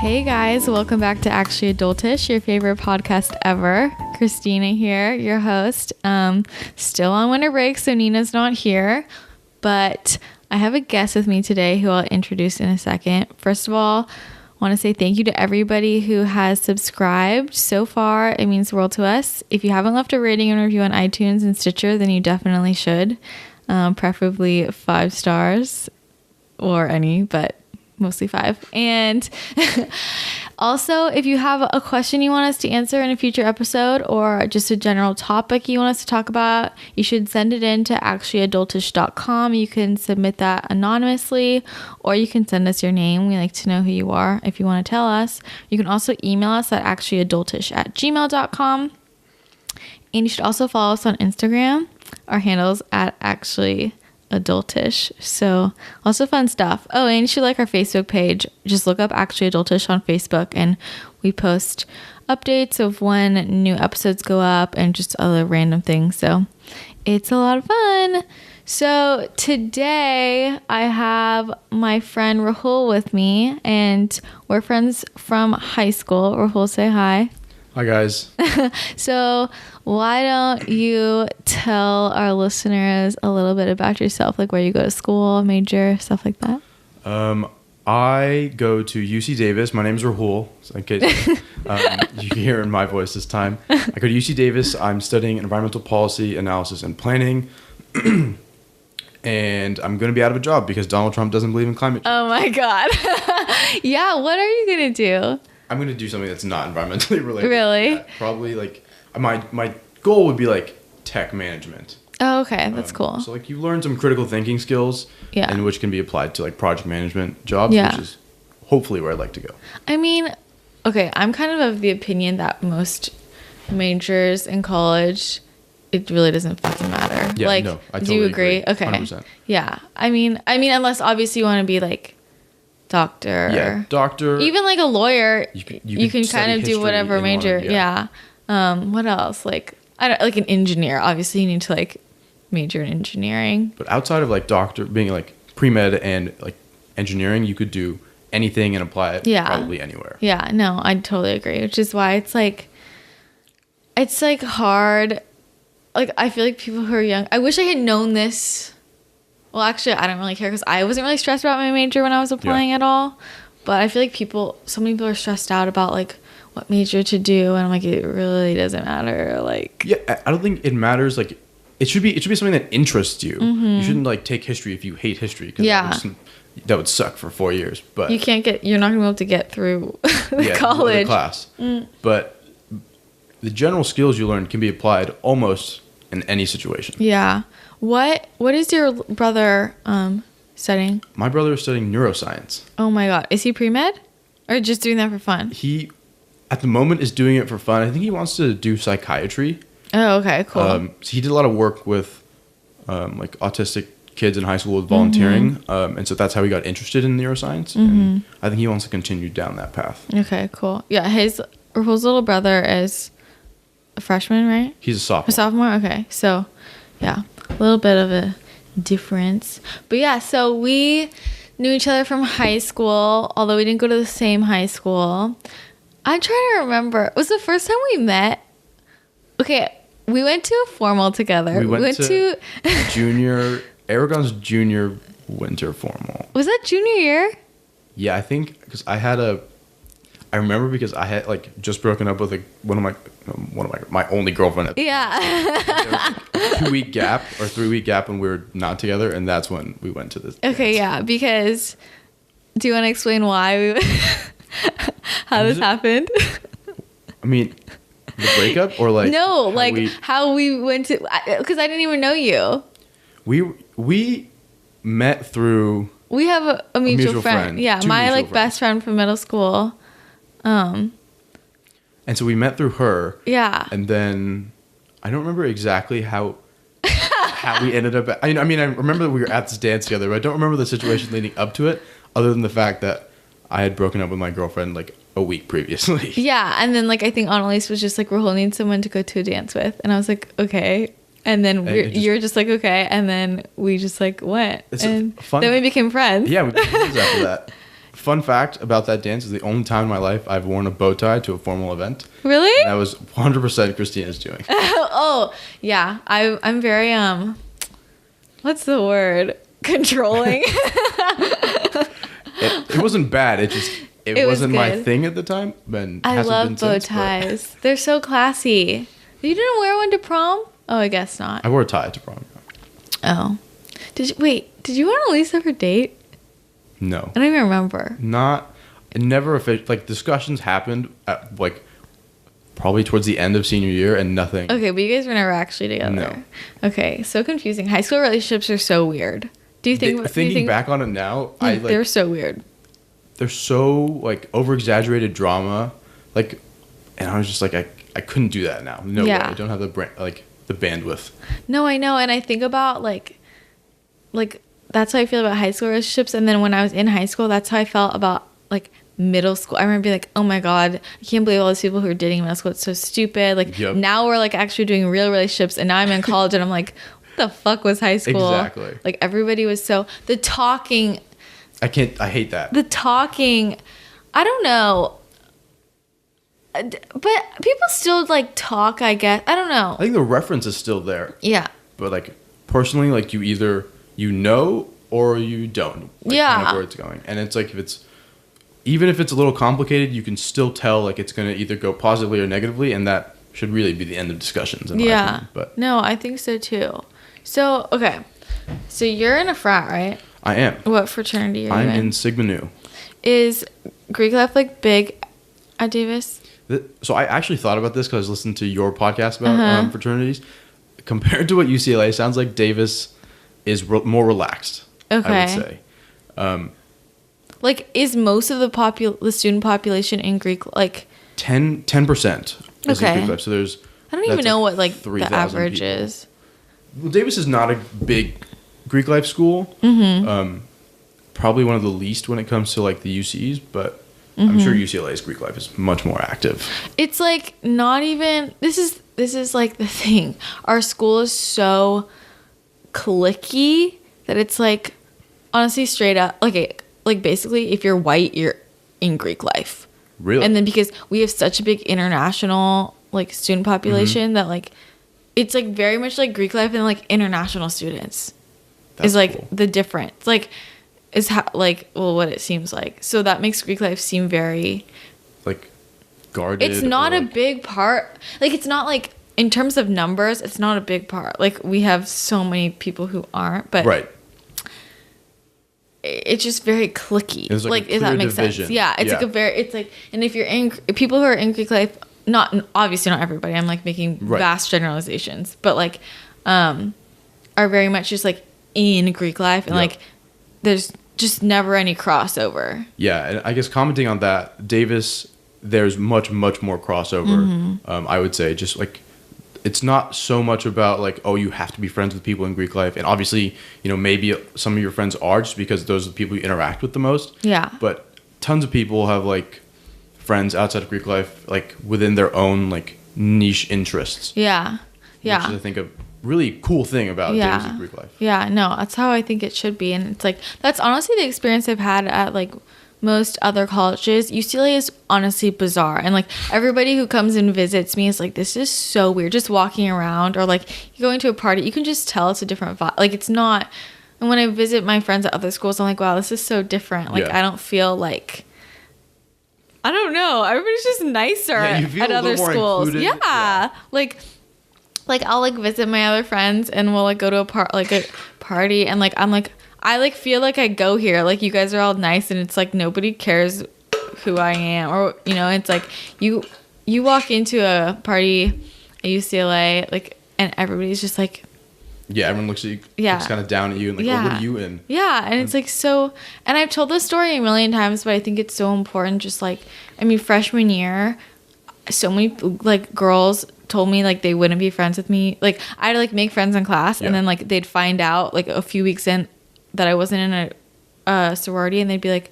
Hey guys, welcome back to Actually Adultish, your favorite podcast ever. Christina here, your host. Still on winter break, so Nina's not here, but I have a guest with me today who I'll introduce in a second. First of all, I want to say thank you to everybody who has subscribed so far. It means the world to us. If you haven't left a rating and review on iTunes and Stitcher, then you definitely should. Preferably 5 stars or any, but mostly 5. And also, if you have a question you want us to answer in a future episode or just a general topic you want us to talk about, you should send it in to actuallyadultish.com. You can submit that anonymously, or you can send us your name. We like to know who you are if you want to tell us. You can also email us at actuallyadultish@gmail.com. And you should also follow us on Instagram. Our handle's at actuallyadultish. So lots of fun stuff. Oh, and you should like our Facebook page. Just look up Actually Adultish on Facebook, and we post updates of when new episodes go up and just other random things. So it's a lot of fun. So today I have my friend Rahul with me, and we're friends from high school. Rahul, say hi. Hi guys. So why don't you tell our listeners a little bit about yourself, like where you go to school, major, stuff like that? I go to UC Davis. My name is Rahul, so in case you can hear in my voice this time. I go to UC Davis. I'm studying environmental policy, analysis, and planning. And I'm going to be out of a job because Donald Trump doesn't believe in climate change. Oh my God. Yeah, what are you going to do? I'm going to do something that's not environmentally related. Really? Yeah, probably like my goal would be like tech management. Oh, okay. That's cool. So like you learn some critical thinking skills, yeah, and which can be applied to like project management jobs, yeah, which is hopefully where I'd like to go. I mean, okay, I'm kind of the opinion that most majors in college, it really doesn't fucking matter. Yeah, like, no, I do you agree? Okay. 100%. Yeah. I mean, unless obviously you want to be like doctor. Yeah, doctor. Even like a lawyer, you can kind of do whatever major. One, yeah. What else? Like, I don't like an engineer. Obviously, you need to like major in engineering. But outside of like doctor, being like pre-med and like engineering, you could do anything and apply it probably anywhere. Yeah, no, I totally agree. Which is why it's like hard. Like, I feel like people who are young, I wish I had known this. Well, actually, I don't really care because I wasn't really stressed about my major when I was applying at all. But I feel like so many people are stressed out about like what major to do, and I'm like, it really doesn't matter. Like, yeah, I don't think it matters. Like, it should be something that interests you. Mm-hmm. You shouldn't like take history if you hate history. Cause that would suck for 4 years. But you're not gonna be able to get through the college the class. But the general skills you learn can be applied almost in any situation. Yeah. What is your brother studying? My brother is studying neuroscience. Oh my God. Is he pre-med? Or just doing that for fun? He, at the moment, is doing it for fun. I think he wants to do psychiatry. Oh, okay. Cool. So he did a lot of work with like autistic kids in high school with volunteering. And so that's how he got interested in neuroscience. And I think he wants to continue down that path. Okay, cool. Yeah, Rahul's little brother is a freshman, right? He's a sophomore. A sophomore? Okay. So, yeah. A little bit of a difference. But yeah, so we knew each other from high school, although we didn't go to the same high school. I'm trying to remember. Was the first time we met? Okay, we went to a formal together. We went to Aragon's junior winter formal. Was that junior year? Yeah, I think because I remember because I had like just broken up with like one of my only girlfriend. Yeah. There was a 2-week gap or 3-week gap when we were not together, and that's when we went to this. Okay, yeah, because do you want to explain why how this happened? I mean, the breakup or like no, how we went to, because I didn't even know you. We met through. We have a mutual friend. Yeah, my like best friend from middle school. And so we met through her. Yeah. And then I don't remember exactly how we ended up. I mean, I remember that we were at this dance together, but I don't remember the situation leading up to it, other than the fact that I had broken up with my girlfriend like a week previously. Yeah, and then like I think Annalise was just like, Rahul needs someone to go to a dance with, and I was like, okay. And then you're just like, okay, and then we just like went, and then we became friends. Yeah, we became friends after that. Fun fact about that dance is the only time in my life I've worn a bow tie to a formal event. Really? And that was 100% Christina's doing. Oh, yeah. I'm very, what's the word? Controlling. It wasn't bad. It wasn't my good. thing at the time. I love bow since, ties. They're so classy. You didn't wear one to prom? Oh, I guess not. I wore a tie to prom. Oh. Did you want Elisa for date? No. I don't even remember. Never official. Like, discussions happened at, like, probably towards the end of senior year and nothing. Okay, but you guys were never actually together. No. Okay, so confusing. High school relationships are so weird. Thinking back on it now, they're so weird. They're so, like, over-exaggerated drama. Like, and I was just like, I couldn't do that now. No way. I don't have the bandwidth. No, I know. And I think about, like, that's how I feel about high school relationships. And then when I was in high school, that's how I felt about, like, middle school. I remember being like, oh my God, I can't believe all these people who are dating in middle school. It's so stupid. Like, now we're, like, actually doing real relationships. And now I'm in college and I'm like, what the fuck was high school? Exactly. Like, everybody was the talking. I hate that. The talking, I don't know. But people still, like, talk, I guess. I don't know. I think the reference is still there. Yeah. But, like, personally, like, you either, or you don't. Like, kind of where it's going. And it's like, even if it's a little complicated, you can still tell, like, it's going to either go positively or negatively, and that should really be the end of discussions, in my opinion. But no, I think so, too. So, okay. So, you're in a frat, right? I am. What fraternity are you in? I'm in Sigma Nu. Is Greek life, like, big at Davis? So I actually thought about this because I was listening to your podcast about fraternities. Compared to what UCLA sounds like, Davis is more relaxed. Okay. I would say. Like, is most of the student population in Greek, like 10% is in Greek life. So I don't even know what, like, the average people. is. Well, Davis is not a big Greek life school. Probably one of the least when it comes to, like, the UCs, but I'm sure UCLA's Greek life is much more active. It's like not even. This is like the thing. Our school is so cliquey that it's like, honestly, straight up, like basically, if you're white, you're in Greek life. Really? And then because we have such a big international, like, student population that, like, it's like very much like Greek life and, like, international students is like cool. The difference. Like, is how, like, well, what it seems like. So that makes Greek life seem very, like, guarded. It's not a big part. Like, it's not like, in terms of numbers, it's not a big part. Like, we have so many people who aren't, but right. It's just very cliquey. It's like if that makes division. sense. Yeah, it's like and if you're in, people who are in Greek life, obviously not everybody. I'm, like, making vast generalizations, but, like, are very much just, like, in Greek life and like there's just never any crossover. Yeah, and I guess commenting on that, Davis, there's much more crossover. I would say, just like, it's not so much about, like, oh, you have to be friends with people in Greek life, and obviously, maybe some of your friends are just because those are the people you interact with the most. Yeah. But tons of people have, like, friends outside of Greek life, like, within their own, like, niche interests. Yeah. Yeah. Which is, I think, a really cool thing about Davis and Greek life. Yeah, no, that's how I think it should be. And it's like, that's honestly the experience I've had at, like, most other colleges. UCLA is honestly bizarre. And, like, everybody who comes and visits me is like, this is so weird. Just walking around or, like, going to a party, you can just tell it's a different vibe. Like, it's not. And when I visit my friends at other schools, I'm like, wow, this is so different. Like, I don't feel like, I don't know. Everybody's just nicer at other schools. Yeah. Like, I'll, like, visit my other friends and we'll, like, go to a party and, like, I'm like, I, like, feel like I go here. Like, you guys are all nice and it's like nobody cares who I am, or, it's like you walk into a party at UCLA, like, and everybody's just like, yeah, everyone looks at you, looks kind of down at you and like, oh, what are you in? Yeah, and it's like so, and I've told this story a million times, but I think it's so important. Just like, I mean, freshman year, so many, like, girls told me, like, they wouldn't be friends with me. Like, I'd, like, make friends in class and then, like, they'd find out, like, a few weeks in that I wasn't in a sorority, and they'd be like,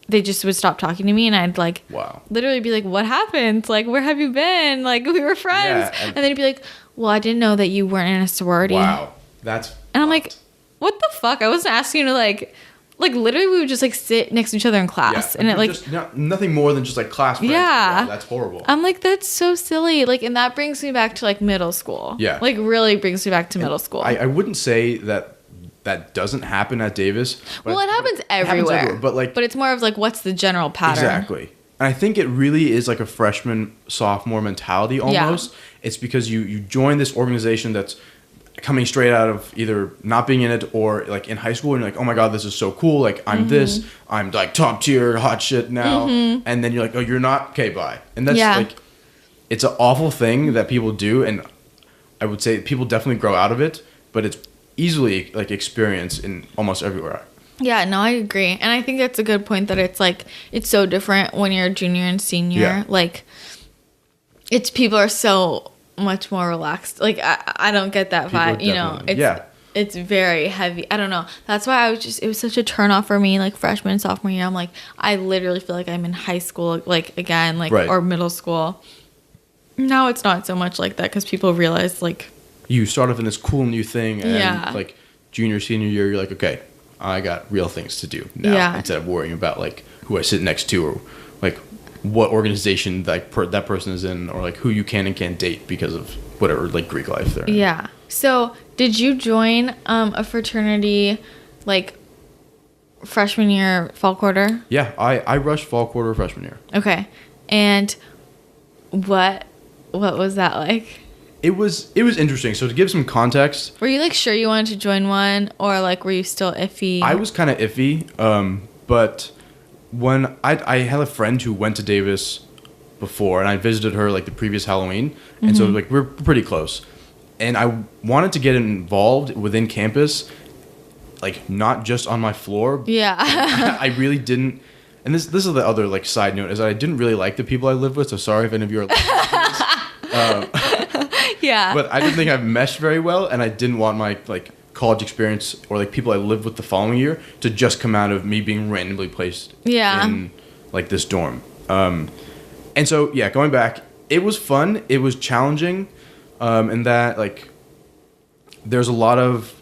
they just would stop talking to me, and I'd, like, literally be like, what happened? Like, where have you been? Like, we were friends. Yeah, and they'd be like, well, I didn't know that you weren't in a sorority. Wow. And I'm like, what the fuck? I wasn't asking you to, like, like literally we would just like sit next to each other in class, and it like just nothing more than just like class friends. Yeah, that's horrible. I'm like, that's so silly. Like, and that brings me back to like middle school. Yeah, like really brings me back to middle school. I wouldn't say that doesn't happen at Davis. Well, it happens everywhere. But it's more of like, what's the general pattern? Exactly. And I think it really is like a freshman, sophomore mentality almost. Yeah. It's because you join this organization that's coming straight out of either not being in it or like in high school, and you're like, oh my God, this is so cool. Like, I'm this, I'm like top tier hot shit now. And then you're like, oh, you're not? Okay, bye. And that's like, it's an awful thing that people do. And I would say people definitely grow out of it, but it's easily like experienced in almost everywhere. Yeah, no, I agree. And I think that's a good point, that it's like, it's so different when you're a junior and senior. Yeah. Like, it's, people are so much more relaxed. Like, I don't get that vibe, you know. It's very heavy. I don't know. That's why it was such a turn off for me, like freshman and sophomore year. I'm like, I literally feel like I'm in high school, like again, like, or middle school. Now it's not so much like that, because people realize like, you start off in this cool new thing, and like junior, senior year, you're like, okay, I got real things to do now, instead of worrying about like who I sit next to, or like what organization that person is in, or like who you can and can't date because of whatever like Greek life they're in. Yeah. So did you join a fraternity like freshman year, fall quarter? Yeah, I rushed fall quarter freshman year. Okay. And what was that like? It was interesting. So to give some context, were you like sure you wanted to join one, or like were you still iffy? I was kind of iffy, but when I had a friend who went to Davis before, and I visited her like the previous Halloween, and so like we're pretty close, and I wanted to get involved within campus, like not just on my floor. Yeah. I really didn't. And this is the other like side note, is that I didn't really like the people I lived with. So sorry if any of you are listening. Yeah. But I didn't think I've meshed very well, and I didn't want my like college experience or like people I lived with the following year to just come out of me being randomly placed in like this dorm. And so going back, it was fun. It was challenging, and that like there's a lot of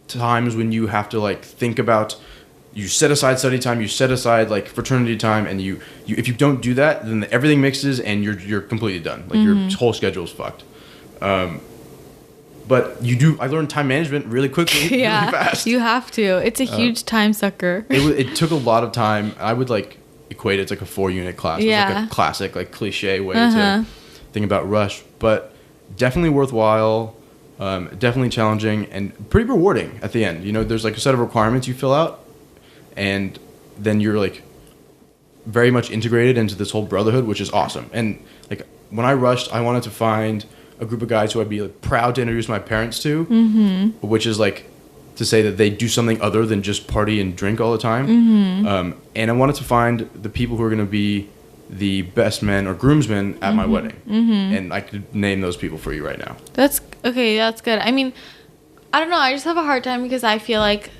times when you have to like think about. You set aside study time, you set aside like fraternity time, and you if you don't do that, then everything mixes and you're completely done. Like your whole schedule is fucked. But you do. I learned time management really quickly, really fast. You have to. It's a huge time sucker. It took a lot of time. I would like equate it to like a 4-unit class. Yeah. It's like a classic, like cliche way to think about rush, but definitely worthwhile. Definitely challenging and pretty rewarding at the end. You know, there's like a set of requirements you fill out. And then you're like very much integrated into this whole brotherhood, which is awesome. And like when I rushed, I wanted to find a group of guys who I'd be like proud to introduce my parents to, which is like to say that they do something other than just party and drink all the time. And I wanted to find the people who are going to be the best men or groomsmen at my wedding. And I could name those people for you right now. That's okay. That's good. I mean, I don't know. I just have a hard time because I feel like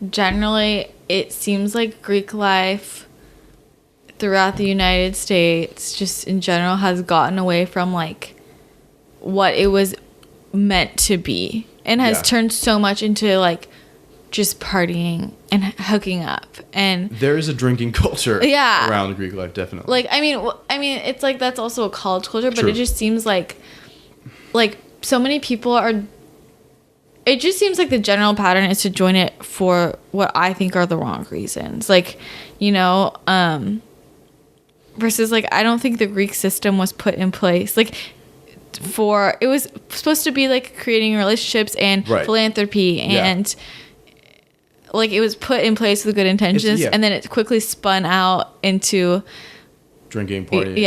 generally it seems like Greek life throughout the United States just in general has gotten away from like what it was meant to be, and has turned so much into like just partying and hooking up. And there is a drinking culture around Greek life, definitely. Like I mean it's like that's also a college culture, but it just seems like so many people are. It just seems like the general pattern is to join it for what I think are the wrong reasons. Like, you know, versus like, I don't think the Greek system was put in place. Like, it was supposed to be like creating relationships and philanthropy and like it was put in place with good intentions, and then it quickly spun out into drinking, partying,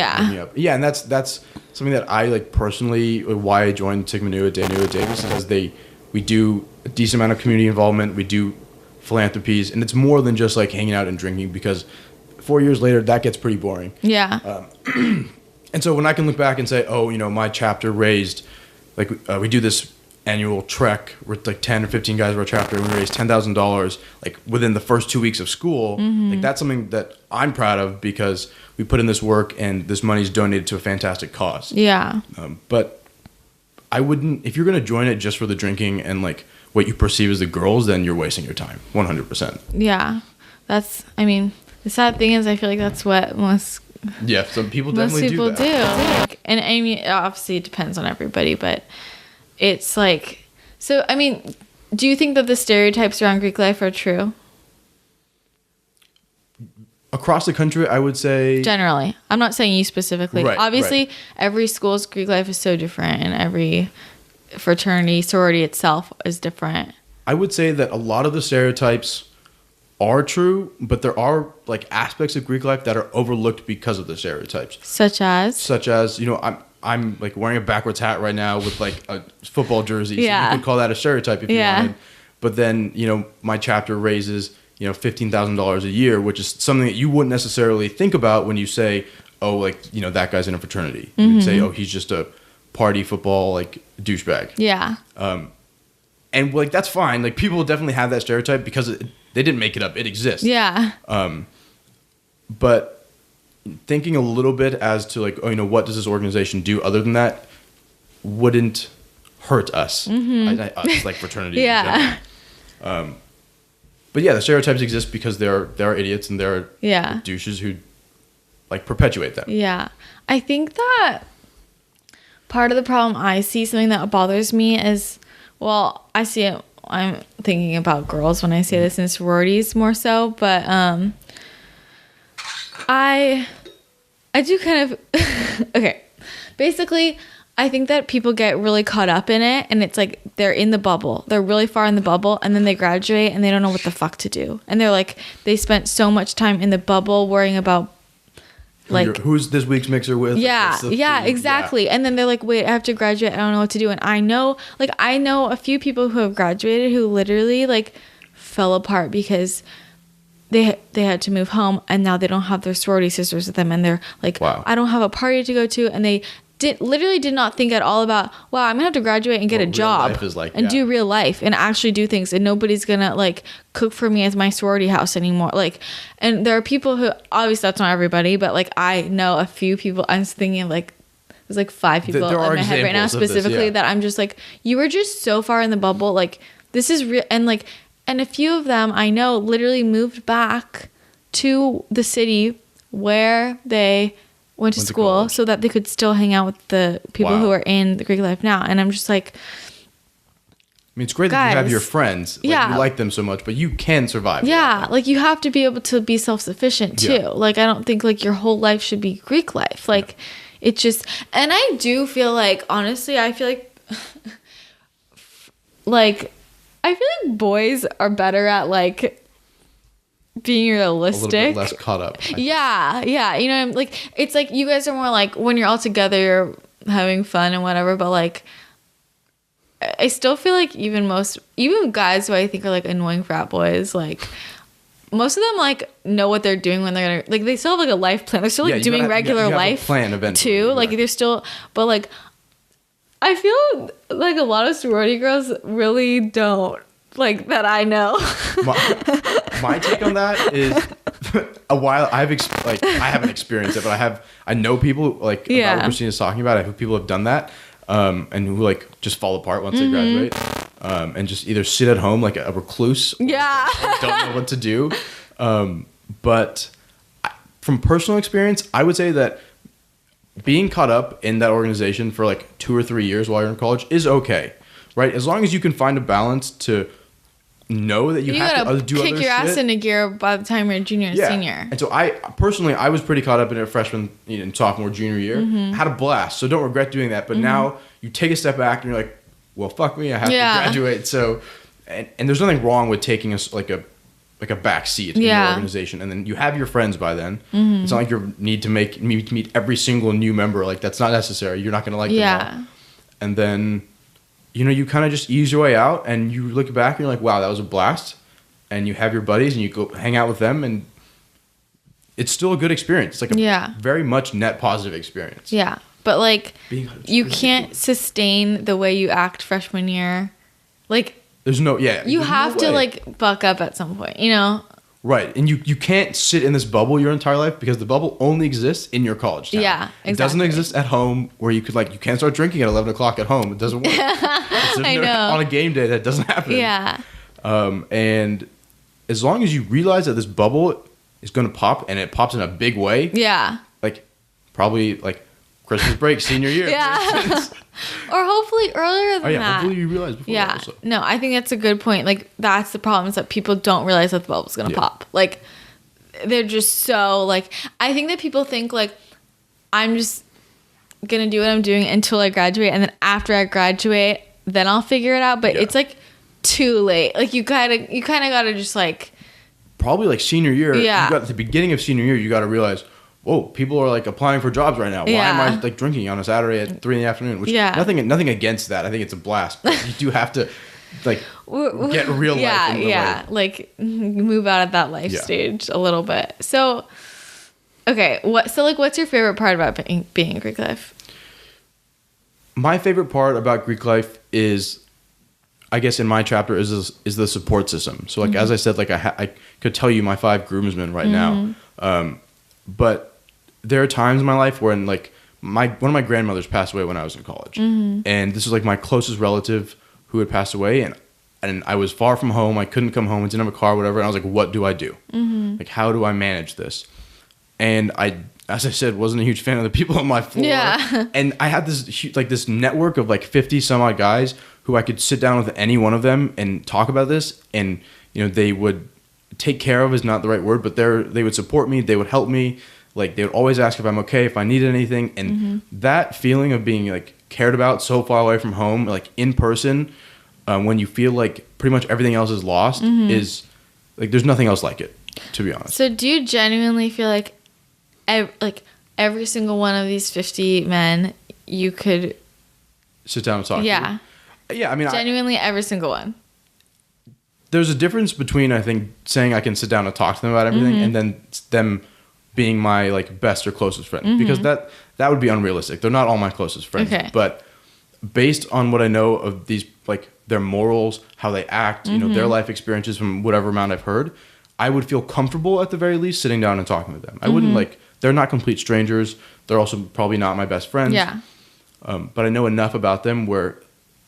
yeah, and that's something that I like personally. Why I joined Sigma Nu at Davis is because we do a decent amount of community involvement. We do philanthropies, and it's more than just like hanging out and drinking, because 4 years later that gets pretty boring. Yeah. And so when I can look back and say, oh, you know, my chapter raised, like we do this annual trek with like 10 or 15 guys of our chapter, and we raised $10,000 like within the first 2 weeks of school. Like that's something that I'm proud of, because we put in this work and this money is donated to a fantastic cause. Yeah. But I wouldn't, if you're going to join it just for the drinking and like what you perceive as the girls, then you're wasting your time 100%. Yeah. The sad thing is I feel like that's what some people definitely do. That. And I mean, obviously it depends on everybody, but it's like, so, I mean, do you think that the stereotypes around Greek life are true? Across the country, I would say... Generally. I'm not saying you specifically. Right, obviously, every school's Greek life is so different, and every fraternity, sorority itself is different. I would say that a lot of the stereotypes are true, but there are like aspects of Greek life that are overlooked because of the stereotypes. Such as, you know, I'm like wearing a backwards hat right now with like a football jersey. Yeah. So you could call that a stereotype if you wanted. But then, you know, my chapter raises, you know, $15,000 a year, which is something that you wouldn't necessarily think about when you say, oh, like, you know, that guy's in a fraternity. You would say, oh, he's just a party football, like, douchebag. Yeah. And, like, that's fine. Like, people definitely have that stereotype because they didn't make it up. It exists. Yeah. But thinking a little bit as to, like, oh, you know, what does this organization do other than that wouldn't hurt us. Us, like, fraternity. Yeah. But yeah, the stereotypes exist because there are idiots and there are douches who like perpetuate them. Yeah. I think that part of the problem I see, something that bothers me is, well, I see it, I'm thinking about girls when I say this in sororities more so, but I do kind of okay. Basically, I think that people get really caught up in it, and it's like they're in the bubble. They're really far in the bubble, and then they graduate, and they don't know what the fuck to do. And they're like, they spent so much time in the bubble worrying about, like... Who's this week's mixer with? Yeah, exactly. Yeah. And then they're like, wait, I have to graduate. I don't know what to do. And I know a few people who have graduated who literally, like, fell apart because they had to move home, and now they don't have their sorority sisters with them, and they're like, wow. I don't have a party to go to, and they... literally did not think at all about, wow, I'm gonna have to graduate and get a job and do real life and actually do things, and nobody's gonna like cook for me at my sorority house anymore. Like, and there are people who, obviously that's not everybody, but like I know a few people. I'm thinking like there's like 5 people in my head right now specifically that I'm just like, you were just so far in the bubble. Like this is real, and a few of them I know literally moved back to the city where they went to school so that they could still hang out with the people who are in the Greek life now. And I'm just like, I mean, it's great that you have your friends. Like, you like them so much, but you can survive. Yeah. Like you have to be able to be self-sufficient too. Yeah. Like, I don't think like your whole life should be Greek life. Like it just, and I do feel like, honestly, I feel like, I feel like boys are better at like being realistic, a little bit less caught up. Yeah, you know, like it's like you guys are more like when you're all together, you're having fun and whatever. But like, I still feel like even guys who I think are like annoying frat boys, like most of them like know what they're doing when they're gonna, like they still have like a life plan. They're still like doing regular life plan eventually too. Like they're still, but like I feel like a lot of sorority girls really don't. Like that I know. My take on that is a while I haven't experienced it, but I know people like about what Christina's talking about. I know people have done that, and who like just fall apart once they graduate, and just either sit at home like a recluse, or don't know what to do. But from personal experience, I would say that being caught up in that organization for like 2 or 3 years while you're in college is okay, right? As long as you can find a balance to know that you have to do other kick your ass into gear by the time you're a junior and senior. And so I was pretty caught up in it freshman, sophomore, junior year. I had a blast, so don't regret doing that. But now you take a step back and you're like, well, fuck me, I have to graduate. So, and there's nothing wrong with taking like a back seat in your organization, and then you have your friends by then. It's not like you need to meet every single new member. Like that's not necessary. You're not going to like them all. And then you kind of just ease your way out, and you look back and you're like, wow, that was a blast. And you have your buddies and you go hang out with them, and it's still a good experience. It's like a very much net positive experience. Yeah. But like you can't sustain the way you act freshman year. Like there's no, you have to like buck up at some point, Right. And you can't sit in this bubble your entire life because the bubble only exists in your college town. Yeah, exactly. It doesn't exist at home where you could you can't start drinking at 11 o'clock at home. It doesn't work. I know. On a game day, that doesn't happen. Yeah. And as long as you realize that this bubble is going to pop and it pops in a big way. Yeah. Probably Christmas break, senior year. Yeah. Or hopefully earlier than that. Hopefully you realize before that also. No, I think that's a good point. That's the problem, is that people don't realize that the bubble's going to pop. They're just so, I think that people think, I'm just going to do what I'm doing until I graduate. And then after I graduate, then I'll figure it out. But it's, too late. You kind of got to just, Probably, senior year. Yeah. You got at the beginning of senior year, you got to realize, whoa, people are applying for jobs right now. Why am I drinking on a Saturday at 3 p.m? Which nothing against that. I think it's a blast. But you do have to get real life. Yeah. Move out of that life stage a little bit. So, okay, what's your favorite part about being in Greek life? My favorite part about Greek life is, I guess in my chapter, is the support system. So as I said, I could tell you my 5 groomsmen right now, but there are times in my life when one of my grandmothers passed away when I was in college, and this was my closest relative who had passed away, and I was far from home. I couldn't come home. I didn't have a car, whatever. And I was like, what do I do? How do I manage this? And I, as I said, wasn't a huge fan of the people on my floor. Yeah. And I had this network of 50 some odd guys who I could sit down with any one of them and talk about this, and they would take care of is not the right word, but they would support me. They would help me. They would always ask if I'm okay, if I needed anything. And that feeling of being cared about so far away from home, in person, when you feel pretty much everything else is lost, is there's nothing else like it, to be honest. So do you genuinely feel every single one of these 50 men you could sit down and talk to? Yeah, I mean, genuinely every single one. There's a difference between, I think, saying I can sit down and talk to them about everything and then them being my best or closest friend, because that would be unrealistic. They're not all my closest friends, but based on what I know of these, their morals, how they act, their life experiences from whatever amount I've heard, I would feel comfortable at the very least sitting down and talking with them. I wouldn't they're not complete strangers. They're also probably not my best friends. Yeah. But I know enough about them where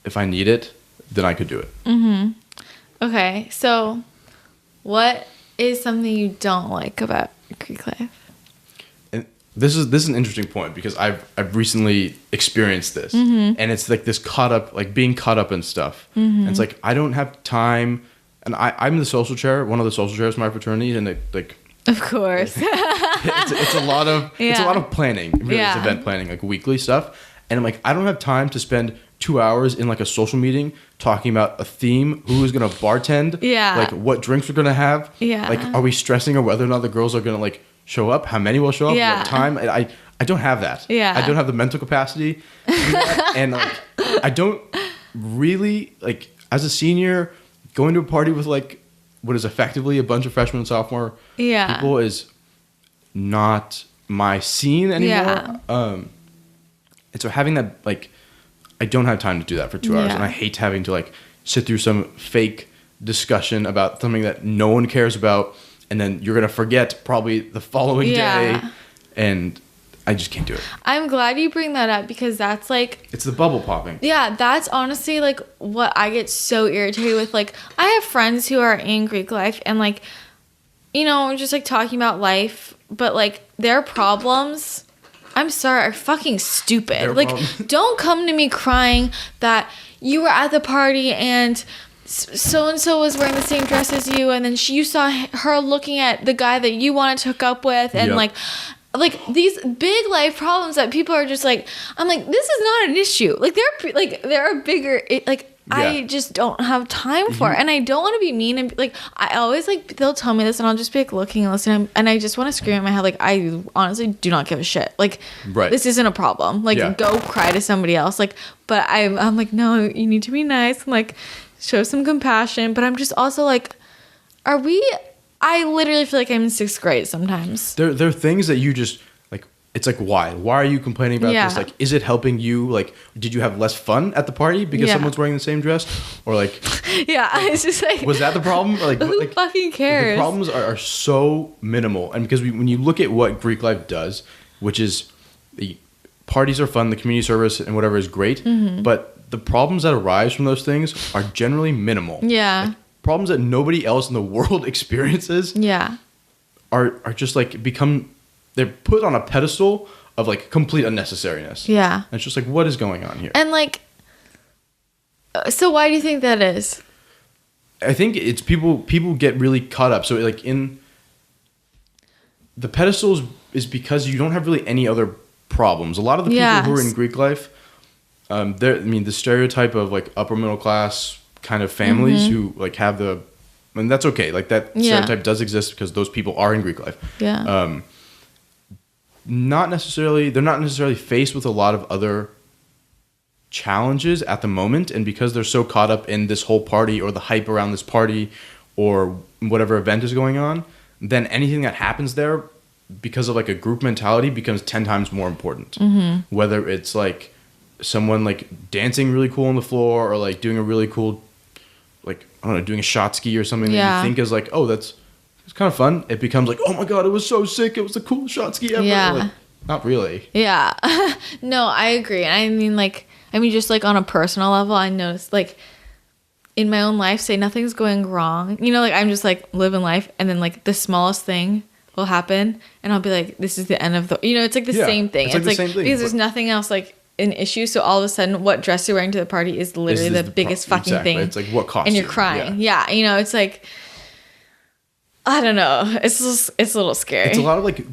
if I need it, then I could do it. Okay, so what is something you don't like about Greek life? And this is an interesting point, because I've recently experienced this, and it's this being caught up in stuff. And it's I don't have time, and I'm the social chair, one of the social chairs in my fraternity, and of course, it's a lot of planning, really, it's event planning, weekly stuff, and I'm I don't have time to spend 2 hours in a social meeting talking about a theme, who is going to bartend, what drinks we're going to have, are we stressing on whether or not the girls are going to show up, how many will show up, what time. I don't have that. I don't have the mental capacity to do that. And I don't really, as a senior, going to a party with what is effectively a bunch of freshmen and sophomore people is not my scene anymore. And so having that, I don't have time to do that for 2 hours, and I hate having to sit through some fake discussion about something that no one cares about, and then you're gonna forget probably the following day, and I just can't do it. I'm glad you bring that up, because that's it's the bubble popping. Yeah, that's honestly what I get so irritated with. I have friends who are in Greek life, and just talking about life, but their problems, I'm sorry, are fucking stupid. Don't come to me crying that you were at the party and so-and-so was wearing the same dress as you, and then you saw her looking at the guy that you wanted to hook up with, and these big life problems that people are just I'm this is not an issue. There are bigger, I just don't have time for it. And I don't want to be mean, and I always they'll tell me this, and I'll just be looking and listening, and I just want to scream in my head, I honestly do not give a shit. This isn't a problem. Go cry to somebody else. But I'm no, you need to be nice and show some compassion. But I'm just also are we? I literally feel I'm in 6th grade sometimes. There are things that you just it's like, why are you complaining about this? Like, is it helping you? Like, did you have less fun at the party because someone's wearing the same dress? Or like, it's just like, was that the problem? Or like, who fucking cares? The problems are so minimal. And because when you look at what Greek life does, which is the parties are fun, the community service and whatever is great, but the problems that arise from those things are generally minimal. Yeah. Like, problems that nobody else in the world experiences. Yeah. Are just like they're put on a pedestal of like complete unnecessariness. Yeah. And it's just like, what is going on here? And like, so why do you think that is? I think it's people get really caught up. So like in the pedestals is because you don't have really any other problems. A lot of the people who are in Greek life, the stereotype of like upper middle class kind of families who like have and that's okay. Like that stereotype does exist because those people are in Greek life. Yeah. They're not necessarily faced with a lot of other challenges at the moment, and because they're so caught up in this whole party or the hype around this party or whatever event is going on, then anything that happens there because of like a group mentality becomes 10 times more important. Whether it's like someone like dancing really cool on the floor or like doing a really cool, like, I don't know, doing a shot ski or something that you think is like, oh, it's kind of fun. It becomes like, oh my God, it was so sick. It was the coolest shot ski ever. Yeah. Like, not really. Yeah. No, I agree. I mean, just like on a personal level, I noticed like in my own life, say nothing's going wrong. You know, like I'm just like living life and then like the smallest thing will happen and I'll be like, this is the end of the, you know, it's like the same thing. It's like same thing, because there's nothing else like an issue. So all of a sudden what dress you're wearing to the party is literally the biggest fucking thing. It's like what costume. And you're crying. Yeah. You know, it's like, I don't know. It's a little scary. It's a lot of like,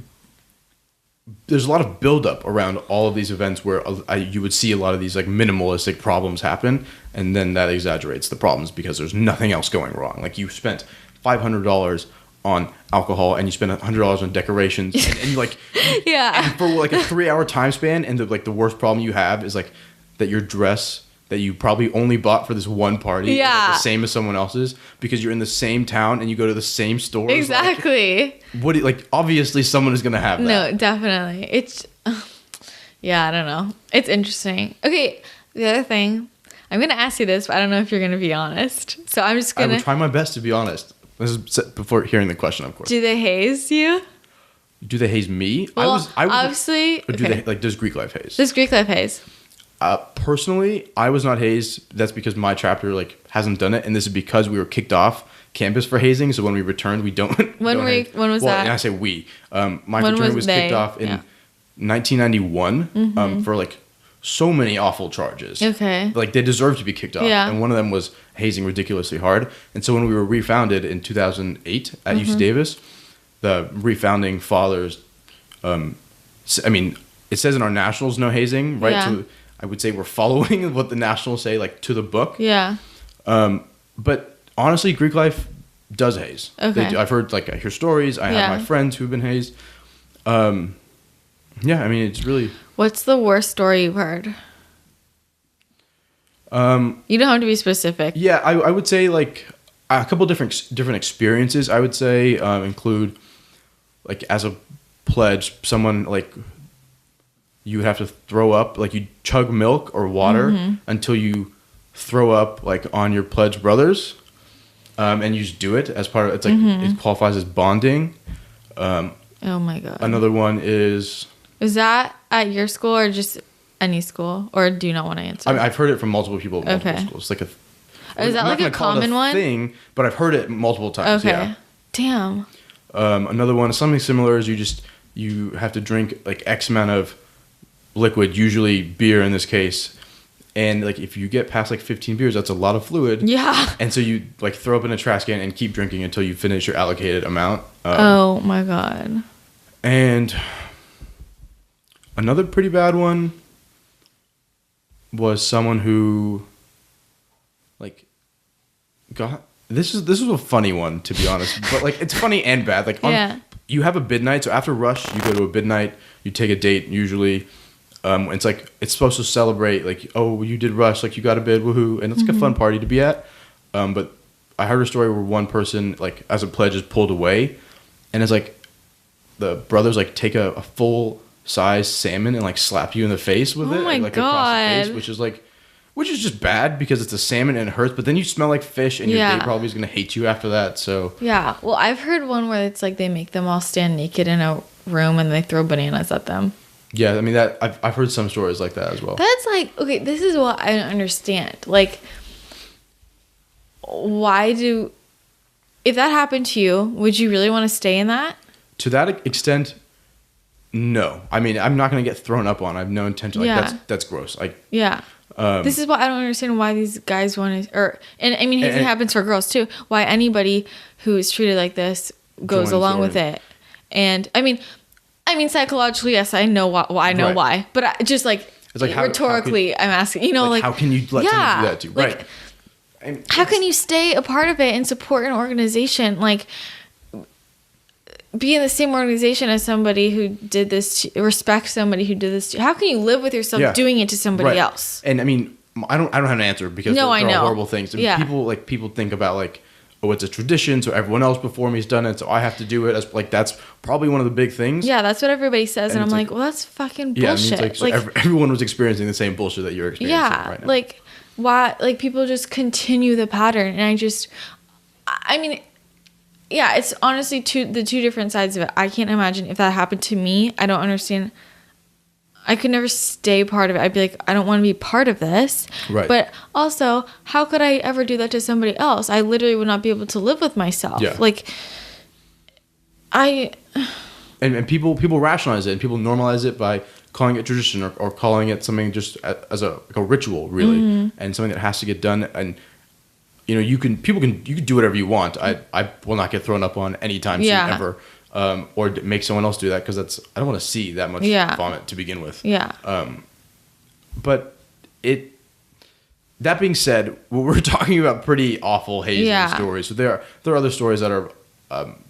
there's a lot of buildup around all of these events where you would see a lot of these like minimalistic problems happen, and then that exaggerates the problems because there's nothing else going wrong. Like you spent $500 on alcohol and you spent $100 on decorations, and you like, and for like a 3-hour time span, and the worst problem you have is like that your dress that you probably only bought for this one party is like the same as someone else's because you're in the same town and you go to the same stores. Exactly. Like obviously someone is gonna have that. No, definitely. It's I don't know. It's interesting. Okay, the other thing, I'm gonna ask you this, but I don't know if you're gonna be honest. So I'm just gonna. I will try my best to be honest. This is before hearing the question, of course. Do they haze you? Do they haze me? Well, I was obviously. Or do they like? Does Greek life haze? Does Greek life haze? Personally, I was not hazed. That's because my chapter like hasn't done it, and this is because we were kicked off campus for hazing. So when we returned, we don't. When was that? And I say we. My fraternity was kicked off in 1991 for like so many awful charges. Okay. Like they deserved to be kicked off. Yeah. And one of them was hazing ridiculously hard. And so when we were refounded in 2008 at UC Davis, the refounding fathers, I mean, it says in our nationals no hazing, right? Yeah. So I would say we're following what the nationals say, like to the book. Yeah. But honestly, Greek life does haze. Okay. I've heard, like, I hear stories. I have my friends who've been hazed. Yeah, I mean, it's really. What's the worst story you've heard? You don't have to be specific. Yeah, I would say like a couple different experiences. I would say include like as a pledge, someone like you would have to throw up, like you chug milk or water until you throw up like on your pledge brothers, and you just do it as part of it's like it qualifies as bonding. Oh my God. Another one is that at your school or just any school, or do you not want to answer? I mean, I've heard it from multiple people at multiple schools. Like is that like a common one thing? But I've heard it multiple times. Okay. Yeah. Damn. Another one, something similar, is you have to drink like X amount of liquid, usually beer in this case, and like if you get past like 15 beers, that's a lot of fluid. Yeah. And so you like throw up in a trash can and keep drinking until you finish your allocated amount. Oh my God. And another pretty bad one was someone who like got this is a funny one, to be honest, but like it's funny and bad. Like you have a bid night, so after Rush you go to a bid night, you take a date usually. It's like it's supposed to celebrate like, oh, you did Rush, like you got a bid, woohoo, and it's like a fun party to be at. But I heard a story where one person like as a pledge is pulled away, and it's like the brothers like take a full size salmon and like slap you in the face with it, my like across the face, God. which is just bad because it's a salmon and it hurts. But then you smell like fish, and your date probably is gonna hate you after that. So yeah, well, I've heard one where it's like they make them all stand naked in a room and they throw bananas at them. yeah, I mean that I've heard some stories like that as well. That's like, okay, this is what I don't understand. Like, if that happened to you, would you really want to stay in that? To that extent, no. I mean, I'm not gonna get thrown up on. I have no intention. Like that's gross. Like yeah. This is why I don't understand why these guys want to, and I mean, hazing happens for girls too. Why anybody who is treated like this goes along with it. And I mean, psychologically, yes, I know why. I know why, but just like, it's like rhetorically, I'm asking. You know, like how can you let someone do that to you? Like, right. How can you stay a part of it and support an organization? Like, be in the same organization as somebody who did this, respect somebody who did this. How can you live with yourself doing it to somebody else? And I mean, I don't have an answer because there are horrible things. And people think about like, oh, it's a tradition, so everyone else before me's done it, so I have to do it. As like that's probably one of the big things. Yeah, that's what everybody says, and I'm like, well, that's fucking bullshit. Yeah, so everyone was experiencing the same bullshit that you're experiencing right now. Like why? Like people just continue the pattern, and I mean. Yeah, it's honestly the two different sides of it. I can't imagine if that happened to me. I don't understand. I could never stay part of it. I'd be like, I don't want to be part of this. Right. But also, how could I ever do that to somebody else? I literally would not be able to live with myself. Yeah. Like, And people rationalize it, and people normalize it by calling it tradition or calling it something just as a ritual, really, and something that has to get done. And you know, you can do whatever you want. I will not get thrown up on anytime soon ever, or make someone else do that because I don't want to see that much vomit to begin with. Yeah. But that being said, we're talking about pretty awful hazing stories. So there are other stories that are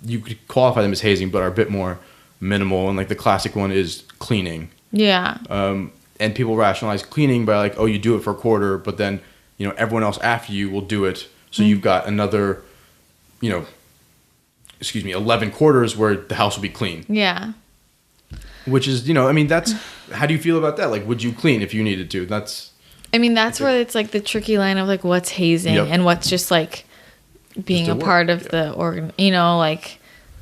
you could qualify them as hazing, but are a bit more minimal. And like the classic one is cleaning. Yeah. And people rationalize cleaning by like, oh, you do it for a quarter, but then, you know, everyone else after you will do it. So you've got another, 11 quarters where the house will be clean. Yeah. Which is, I mean, that's, how do you feel about that? Like, would you clean if you needed to? That's where it's like the tricky line of like what's hazing and what's just like being a part of the organ, like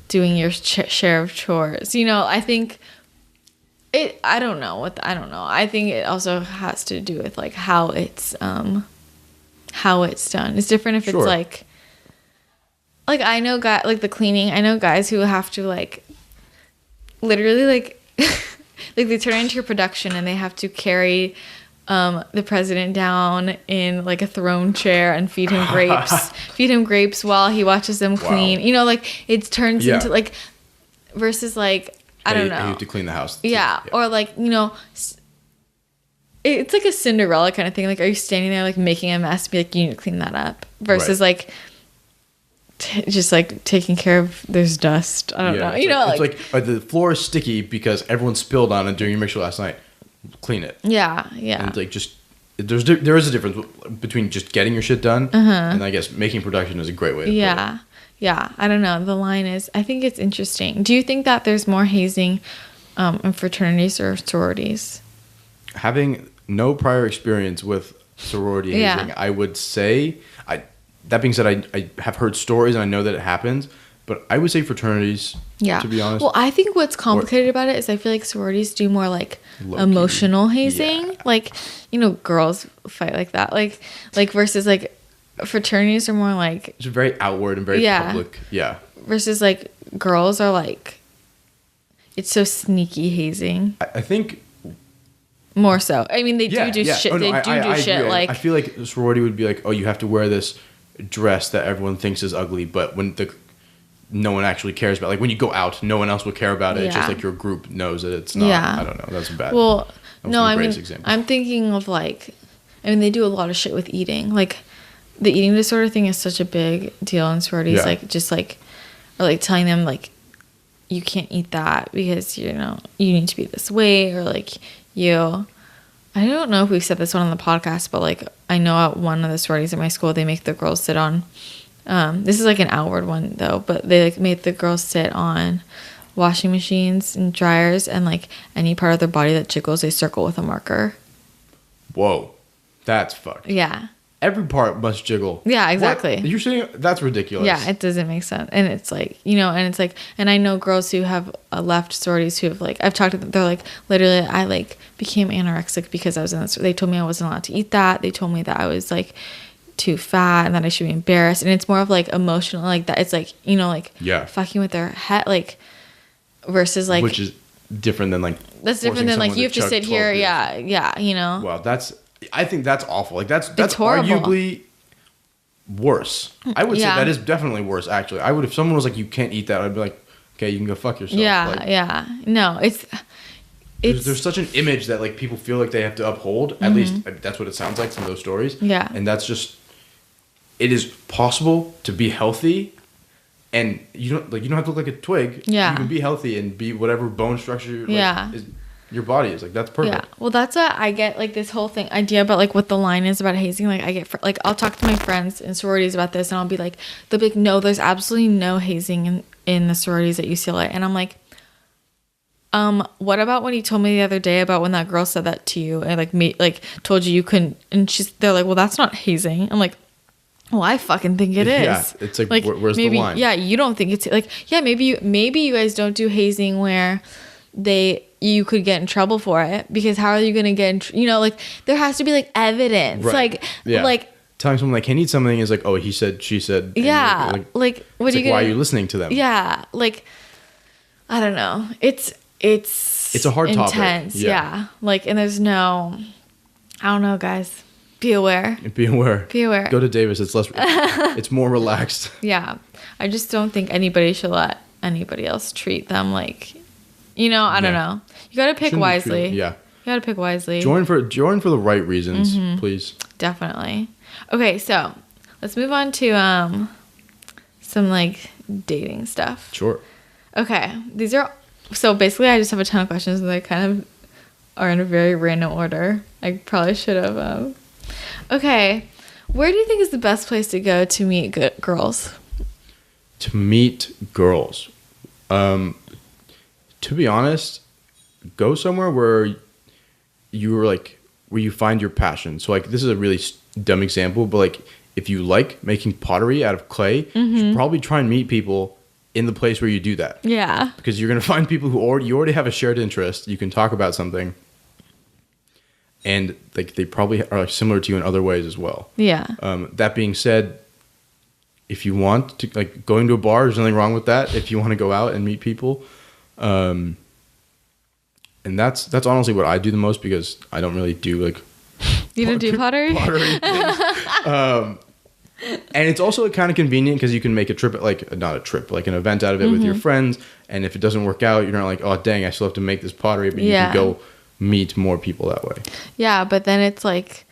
doing your share of chores. I think I don't know. I think it also has to do with like how it's done. It's different if it's like I know like the cleaning. I know guys who have to like literally like like they turn into a production and they have to carry the president down in like a throne chair and feed him grapes while he watches them clean. Wow. Like it turns into like versus like I don't know. You have to clean the house. Yeah. Or like, it's like a Cinderella kind of thing. Like, are you standing there like making a mess? Be like, you need to clean that up. Versus like just like taking care of there's dust. I don't know. It's like the floor is sticky because everyone spilled on it during your mixer last night. Clean it. Yeah. Yeah. And like just there is a difference between just getting your shit done and I guess making production is a great way to put it. Yeah, I don't know. The line is, I think it's interesting. Do you think that there's more hazing in fraternities or sororities? Having no prior experience with sorority hazing, I would say, that being said, I have heard stories and I know that it happens, but I would say fraternities, to be honest. Well, I think what's complicated about it is I feel like sororities do more like emotional hazing. Yeah. Like, girls fight like that. Like versus like, fraternities are more like it's very outward and very public. Yeah. Versus like girls are like it's so sneaky hazing. I think more so. I mean they do shit. Oh, no, they do shit agree. like I feel like sorority would be like, oh, you have to wear this dress that everyone thinks is ugly, but when no one actually cares about, like when you go out, no one else will care about it. Yeah. It's just like your group knows that it's not. Yeah. I don't know. That's bad. Well, no, I mean I'm thinking of like they do a lot of shit with eating. Like the eating disorder thing is such a big deal in sororities. Yeah. Like just like or like telling them like you can't eat that because you need to be this way, or like I don't know if we've said this one on the podcast, but like I know at one of the sororities at my school they make the girls sit on this is like an outward one though, but they like made the girls sit on washing machines and dryers, and like any part of their body that jiggles, they circle with a marker. Whoa, that's fucked. Yeah. Every part must jiggle. Yeah, exactly. What? You're saying that's ridiculous. Yeah, it doesn't make sense. And it's like, you know, and it's like, and I know girls who have left sororities who have like, I've talked to them, they're like, literally, I like became anorexic because I was in this. They told me I wasn't allowed to eat that. They told me that I was like too fat and that I should be embarrassed. And it's more of like emotional, like that. It's like, you know, like fucking with their head, like versus like. Which is different than like. That's different than like you have to sit here. Beers. Yeah, you know. Wow, I think that's awful. Like that's horrible. Arguably worse. I would say that is definitely worse. Actually, I would if someone was like, "You can't eat that," I'd be like, "Okay, you can go fuck yourself." Yeah. No, there's such an image that like people feel like they have to uphold. At least that's what it sounds like from those stories. Yeah, and that's just. It is possible to be healthy, and you don't have to look like a twig. Yeah, you can be healthy and be whatever bone structure. Is, your body is like that's perfect. Yeah, well, that's what I get like this whole thing idea about like what the line is about hazing. Like I get like I'll talk to my friends in sororities about this, and I'll be like, they'll be like, no, there's absolutely no hazing in the sororities at UCLA, and I'm like, what about when you told me the other day about when that girl said that to you and like told you couldn't, and they're like, well, that's not hazing. I'm like, well, I fucking think it is. Yeah, it's like where's maybe, the line? Yeah, you don't think it's like maybe you guys don't do hazing where you could get in trouble for it, because how are you going to get in, like there has to be like evidence, right. like telling someone like, I need something is like, oh, he said, she said. Yeah. Like what are you why are you listening to them? Yeah. Like, I don't know. It's a hard intense. topic. Yeah. Like, and there's no, I don't know, guys. Be aware. Be aware. Go to Davis. It's less, it's more relaxed. Yeah. I just don't think anybody should let anybody else treat them like, I don't know. You got to pick wisely. Yeah. You got to pick wisely. Join for the right reasons, please. Definitely. Okay, so let's move on to some like dating stuff. Sure. Okay, so basically I just have a ton of questions and they kind of are in a very random order. I probably should have. Okay, where do you think is the best place to go to meet girls? To meet girls. To be honest, go somewhere where you find your passion. So like, this is a really dumb example, but like if you like making pottery out of clay, you should probably try and meet people in the place where you do that. Yeah. Because you're going to find people who already have a shared interest. You can talk about something. And like they probably are similar to you in other ways as well. Yeah. That being said, if you want to like going to a bar, there's nothing wrong with that. If you want to go out and meet people. And that's honestly what I do the most, because I don't really do like you don't do pottery things. And it's also kind of convenient because you can make a trip not a trip, like an event out of it with your friends, and if it doesn't work out, you're not like, oh dang, I still have to make this pottery, but you can go meet more people that way. Yeah, but then it's like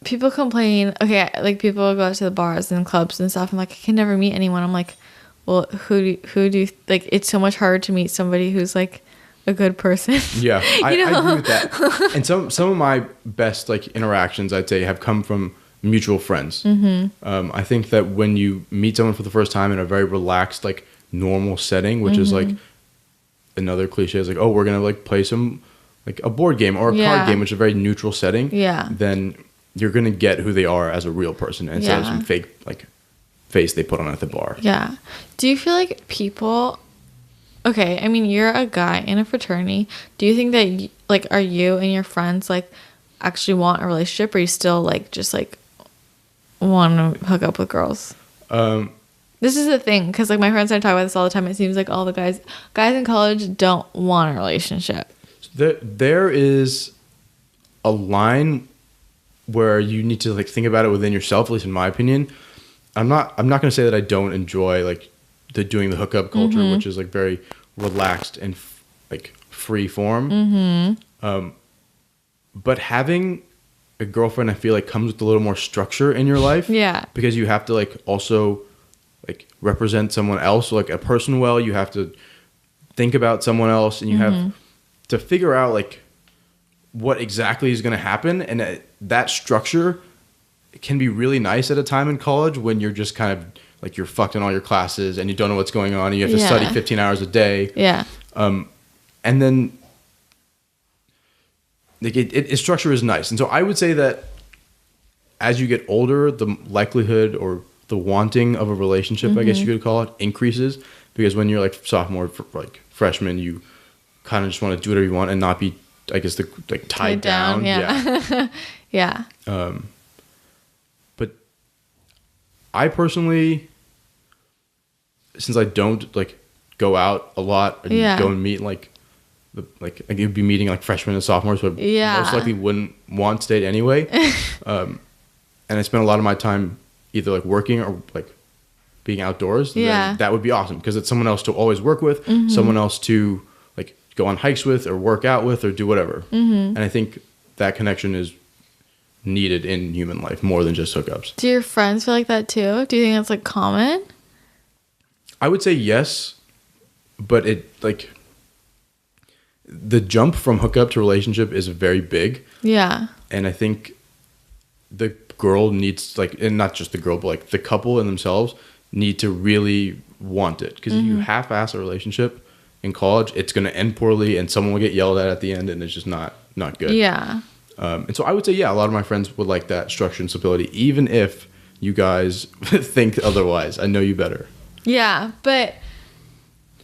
people complain, okay, like people go out to the bars and clubs and stuff, and like I can never meet anyone. I'm like, well, who do you like? It's so much harder to meet somebody who's like a good person. Yeah, I agree with that. And some of my best like interactions, I'd say, have come from mutual friends. I think that when you meet someone for the first time in a very relaxed, like normal setting, which is like another cliche is like, oh, we're gonna like play some like a board game or a card game, which is a very neutral setting. Yeah, then you're gonna get who they are as a real person instead of some fake like face they put on at the bar. Yeah. Do you feel like people? Okay, I mean, you're a guy in a fraternity. Do you think that like are you and your friends like actually want a relationship, or you still like just like want to hook up with girls? This is the thing, because like my friends and I talk about this all the time. It seems like all the guys in college don't want a relationship. There is a line where you need to like think about it within yourself, at least in my opinion. I'm not going to say that I don't enjoy like doing the hookup culture, which is like very relaxed and like free form. But having a girlfriend, I feel like, comes with a little more structure in your life. Yeah. Because you have to like also like represent someone else, like a person well. You have to think about someone else, and you have to figure out like what exactly is going to happen. And that structure can be really nice at a time in college when you're just kind of like you're fucked in all your classes and you don't know what's going on and you have to study 15 hours a day. Yeah. And then like its structure is nice. And so I would say that as you get older, the likelihood or the wanting of a relationship, I guess you could call it, increases, because when you're like sophomore, like freshman, you kind of just want to do whatever you want and not be, I guess, like tied down. Yeah. Yeah. But I personally, since I don't like go out a lot and go and meet like you'd be meeting like freshmen and sophomores, but most likely wouldn't want to date anyway. And I spend a lot of my time either like working or like being outdoors. Then that would be awesome because it's someone else to always work with, someone else to like go on hikes with or work out with or do whatever. And I think that connection is needed in human life more than just hookups. Do your friends feel like that too? Do you think that's like common? I would say yes, but it like the jump from hookup to relationship is very big. Yeah. And I think the girl needs like, and not just the girl, but like the couple in themselves need to really want it. Because if you half-ass a relationship in college, it's going to end poorly and someone will get yelled at the end and it's just not good. Yeah. And so I would say, yeah, a lot of my friends would like that structure and stability, even if you guys think otherwise. I know you better. Yeah, but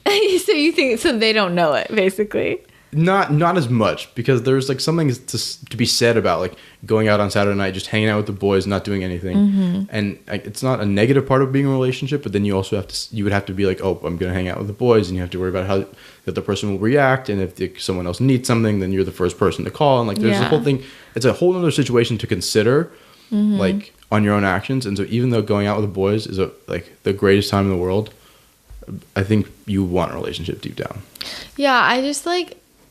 so you think so they don't know it, basically. Not as much, because there's like something to be said about like going out on Saturday night, just hanging out with the boys, not doing anything. And like, it's not a negative part of being in a relationship, but then you also would have to be like, oh, I'm going to hang out with the boys, and you have to worry about how the other person will react. And if someone else needs something, then you're the first person to call. And like, there's a whole thing. It's a whole other situation to consider, like on your own actions. And so even though going out with the boys is like the greatest time in the world, I think you want a relationship deep down. Yeah,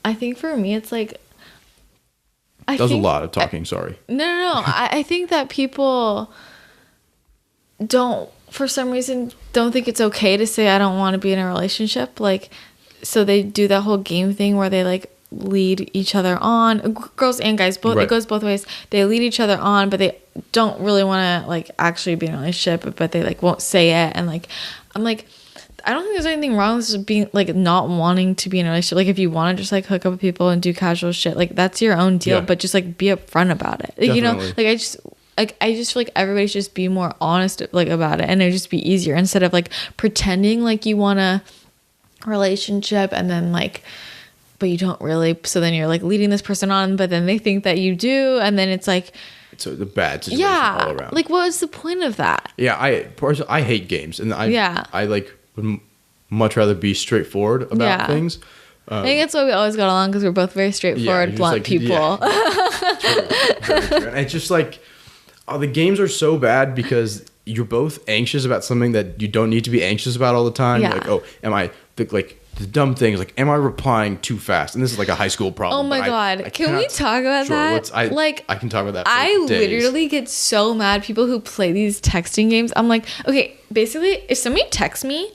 I think for me, it's like... That was a lot of talking, sorry. No. I think that people for some reason, don't think it's okay to say, I don't want to be in a relationship. Like, so they do that whole game thing where they, like, lead each other on. Girls and guys, both. Right. It goes both ways. They lead each other on, but they don't really want to, like, actually be in a relationship, but they, like, won't say it. And, like, I'm like... I don't think there's anything wrong with just being like not wanting to be in a relationship. Like if you want to just like hook up with people and do casual shit, like that's your own deal. But just like be upfront about it. Definitely. You know, like I just feel like everybody should just be more honest like about it, and it'd just be easier instead of like pretending like you want a relationship and then like, but you don't really. So then you're like leading this person on, but then they think that you do, and then it's like. It's a bad situation all around. Like what was the point of that? Yeah, I hate games, and I like. Would much rather be straightforward about things. I think that's why we always got along, because we're both very straightforward, blunt like, people. Yeah. True. And it's just like, the games are so bad because you're both anxious about something that you don't need to be anxious about all the time. Yeah. Like, am I the dumb thing is like, am I replying too fast? And this is like a high school problem. Oh my God. Can we talk about that? I can talk about that for days. Literally get so mad. People who play these texting games. I'm like, okay, basically, if somebody texts me,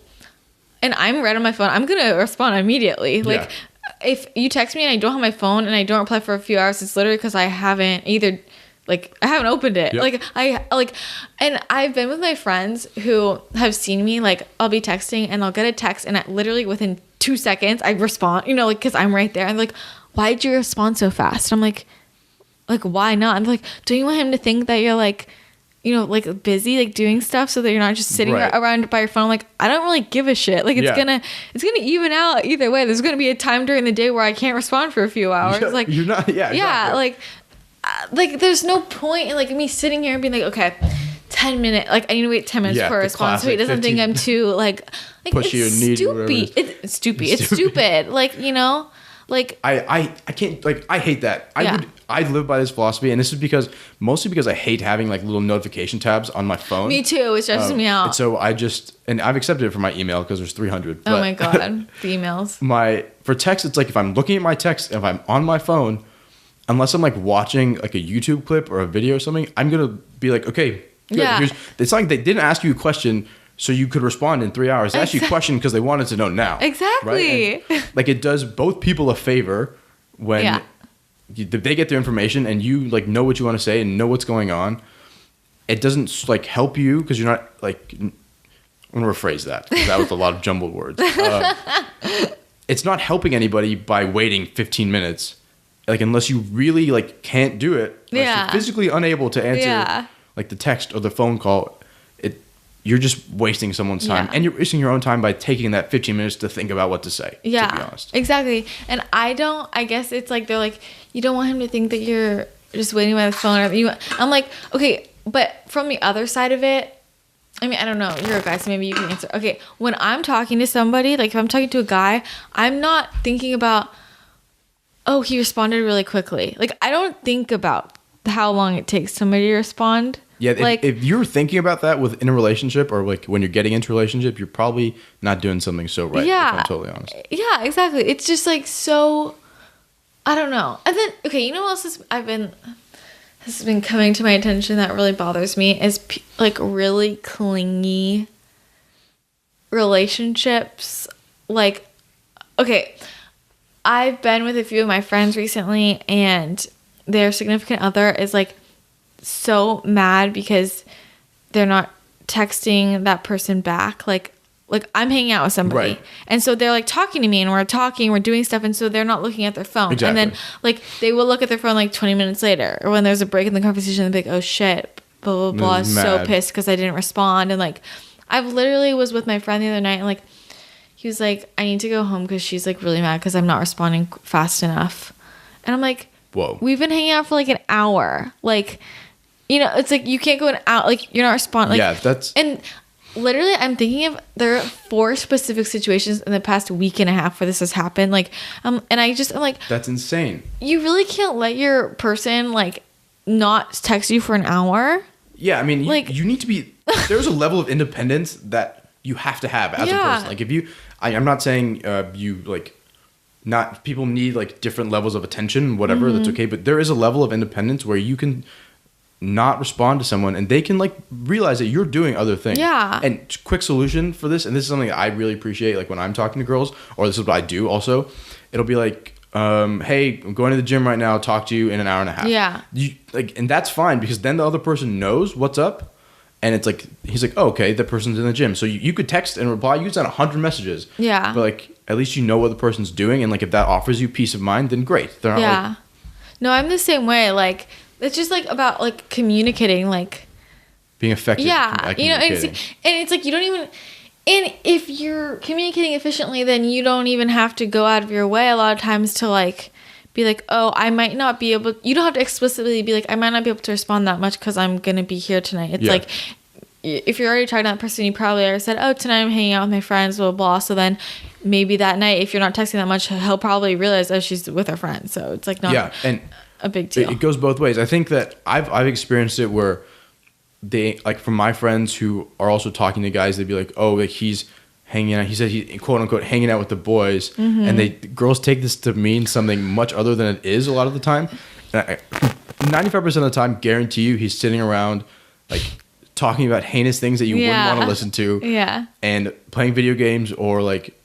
and I'm right on my phone, I'm going to respond immediately. Like, if you text me and I don't have my phone and I don't reply for a few hours, it's literally because I haven't opened it. Yep. And I've been with my friends who have seen me, like, I'll be texting and I'll get a text and literally within 2 seconds I respond, you know, like, because I'm right there. I'm like, why'd you respond so fast? I'm like, why not? I'm like, don't you want him to think that you're like, you know, like busy, like doing stuff so that you're not just sitting around by your phone? I'm like, I don't really give a shit. Like it's gonna even out either way. There's gonna be a time during the day where I can't respond for a few hours. Yeah, like you're not, exactly. Like there's no point in like me sitting here and being like, okay, 10 minutes, like I need to wait 10 minutes for a response so he doesn't think I'm too like pushy or needy. It's stupid. Like, you know, like I can't, like, I hate that. I live by this philosophy, and this is mostly because I hate having like little notification tabs on my phone. Me too. It stresses me out. And so I've accepted it for my email because there's 300. Oh my God, the emails. For text, it's like if I'm looking at my text, if I'm on my phone, unless I'm like watching like a YouTube clip or a video or something, I'm gonna be like, okay, good. Yeah. It's like they didn't ask you a question so you could respond in 3 hours. They asked you a question because they wanted to know now. Exactly. Right? And, like, it does both people a favor when they get their information and you like know what you want to say and know what's going on. It doesn't like help you because you're not like I'm going to rephrase that. That was a lot of jumbled words. It's not helping anybody by waiting 15 minutes. Like, unless you really, like, can't do it. Unless you're physically unable to answer, like, the text or the phone call. You're just wasting someone's time. And you're wasting your own time by taking that 15 minutes to think about what to say, to be honest. Exactly. And I guess it's like, they're like, you don't want him to think that you're just waiting by the phone. I'm like, okay, but from the other side of it, I mean, I don't know. You're a guy, so maybe you can answer. Okay, when I'm talking to somebody, like if I'm talking to a guy, I'm not thinking about, oh, he responded really quickly. Like, I don't think about how long it takes somebody to respond. Yeah, like, if you're thinking about that within a relationship, or like when you're getting into a relationship, you're probably not doing something so right, if I'm totally honest. Yeah, exactly. It's just like so, I don't know. And then, okay, you know what else has been coming to my attention that really bothers me is like really clingy relationships. Like, okay, I've been with a few of my friends recently, and their significant other is like so mad because they're not texting that person back. Like I'm hanging out with somebody, right, and so they're like talking to me, and we're doing stuff, and so they're not looking at their phone. Exactly. And then like they will look at their phone like 20 minutes later, or when there's a break in the conversation, they'll be like, oh shit, blah blah blah, so pissed because I didn't respond. And like I've literally was with my friend the other night, and like he was like, I need to go home because she's like really mad because I'm not responding fast enough. And I'm like, whoa, we've been hanging out for like an hour. Like, you know, it's like you can't go out, like you're not responding. Like, that's... And literally I'm thinking of, there are 4 specific situations in the past week and a half where this has happened. Like, and I'm like... That's insane. You really can't let your person, like, not text you for an hour? Yeah, I mean, like, you need to be... There's a level of independence that you have to have as a person. Like, if you... I'm not saying you, like... Not... People need, like, different levels of attention, whatever, that's okay. But there is a level of independence where you can... not respond to someone, and they can like realize that you're doing other things. Yeah. And quick solution for this, and this is something that I really appreciate, like when I'm talking to girls, or this is what I do also, it'll be like, hey, I'm going to the gym right now, talk to you in an hour and a half. Yeah. You like, and that's fine, because then the other person knows what's up, and it's like, he's like, oh, okay, the person's in the gym. So you could text and reply, you could send 100 messages. Yeah. But like, at least you know what the person's doing, and like if that offers you peace of mind, then great. They're not like, no, I'm the same way. Like, it's just like about like communicating, like being effective. Yeah, you know, and it's like you don't even. And if you're communicating efficiently, then you don't even have to go out of your way a lot of times to like be like, oh, I might not be able. You don't have to explicitly be like, I might not be able to respond that much because I'm gonna be here tonight. It's like, if you're already talking to that person, you probably already said, oh, tonight I'm hanging out with my friends, blah blah blah. So then maybe that night, if you're not texting that much, he'll probably realize, oh, she's with her friends. So it's like not a big deal. It goes both ways. I think that I've experienced it where they, like, from my friends who are also talking to guys, they'd be like, oh, like he's hanging out. He said he quote unquote hanging out with the boys, and girls take this to mean something much other than it is a lot of the time. 95% of the time, guarantee you, he's sitting around like talking about heinous things that you wouldn't want to listen to, and playing video games, or like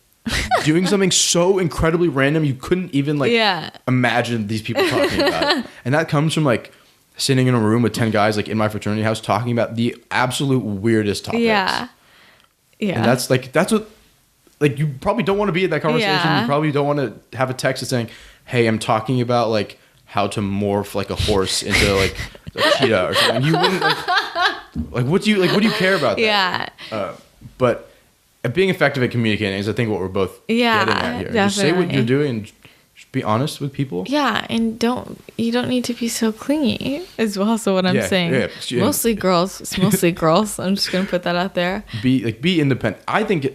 doing something so incredibly random you couldn't even like imagine these people talking about it. And that comes from like sitting in a room with 10 guys like in my fraternity house talking about the absolute weirdest topics. And that's what, like, you probably don't want to be in that conversation. You probably don't want to have a text that's saying, hey, I'm talking about like how to morph like a horse into like a cheetah or something. You wouldn't like what do you care about that? But being effective at communicating is, I think, what we're both getting at here. Definitely. Just say what you're doing and just be honest with people. Yeah, and you don't need to be so clingy is also what I'm saying. Mostly girls. It's mostly girls. I'm just gonna put that out there. Be independent. I think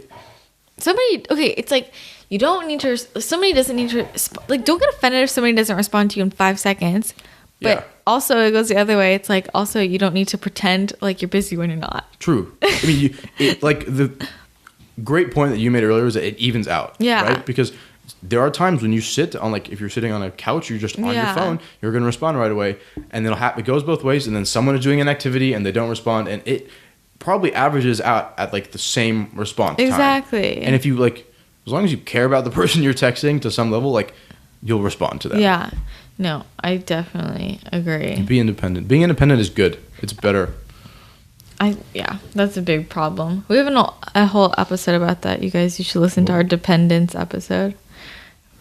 it's like you don't need to. Somebody doesn't need to. Like, don't get offended if somebody doesn't respond to you in 5 seconds. But also, it goes the other way. It's like, also, you don't need to pretend like you're busy when you're not. True. I mean, like the great point that you made earlier is that it evens out. Right? Because there are times when you sit on, like, if you're sitting on a couch, you're just on your phone, you're going to respond right away. And then it goes both ways. And then someone is doing an activity and they don't respond. And it probably averages out at, like, the same response time. Exactly. And if you, like, as long as you care about the person you're texting to some level, like, you'll respond to that. Yeah. No, I definitely agree. Be independent. Being independent is good. It's better. that's a big problem. We have a whole episode about that. You guys, you should listen to our dependence episode.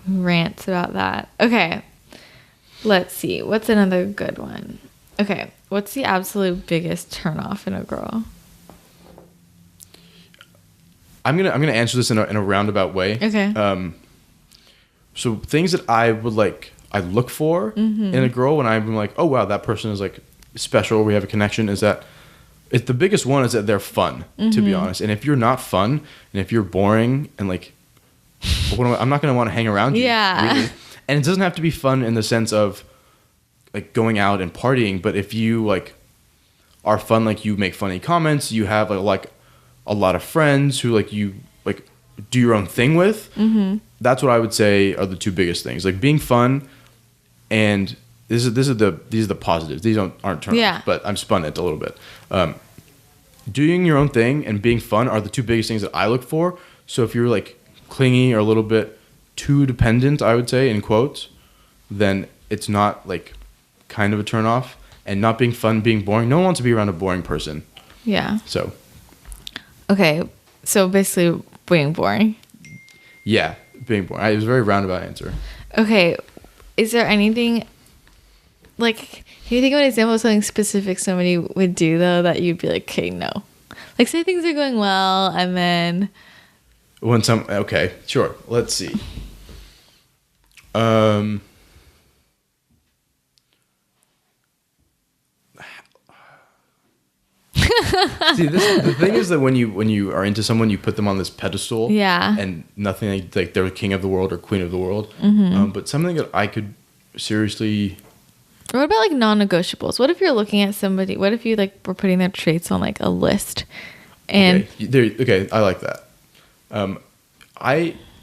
Rants about that. Okay. Let's see. What's another good one? Okay. What's the absolute biggest turnoff in a girl? I'm gonna answer this in a roundabout way. Okay. So things that I look for in a girl when I'm like, oh wow, that person is like special. We have a connection. Is that it's the biggest one is that they're fun, to be honest. And if you're not fun, and if you're boring, and like, I'm not gonna want to hang around you. Yeah. Really. And it doesn't have to be fun in the sense of like going out and partying, but if you like are fun, like you make funny comments, you have like a lot of friends who like you like do your own thing with. That's what I would say are the two biggest things, like being fun, and these are the positives. These aren't turnoffs, but I'm spun it a little bit. Doing your own thing and being fun are the two biggest things that I look for. So if you're like clingy or a little bit too dependent, I would say in quotes, then it's not like kind of a turnoff. And not being fun, being boring. No one wants to be around a boring person. Yeah. So. Okay. So basically being boring. Yeah, being boring. It was a very roundabout answer. Okay. Is there anything, like, can you think of an example of something specific somebody would do, though, that you'd be like, okay, no. Like, say things are going well, and then. Okay, sure. Let's see. See, the thing is that when you are into someone, you put them on this pedestal. Yeah. And nothing like they're king of the world or queen of the world. But something that I could seriously. What about like non-negotiables? What if you're looking at somebody? What if you like were putting their traits on like a list? And okay, I like that.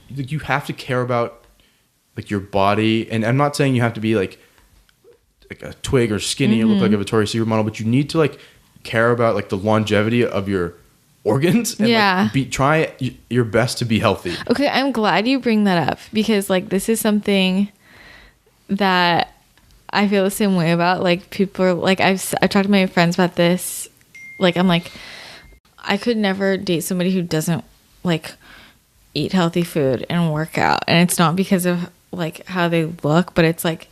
You have to care about like your body, and I'm not saying you have to be like a twig or skinny or look like a Victoria's Secret model, but you need to like care about like the longevity of your organs and like, try your best to be healthy. Okay, I'm glad you bring that up, because like this is something that I feel the same way about. Like people are like, I've talked to my friends about this. Like I'm like, I could never date somebody who doesn't like eat healthy food and work out, and it's not because of like how they look, but it's like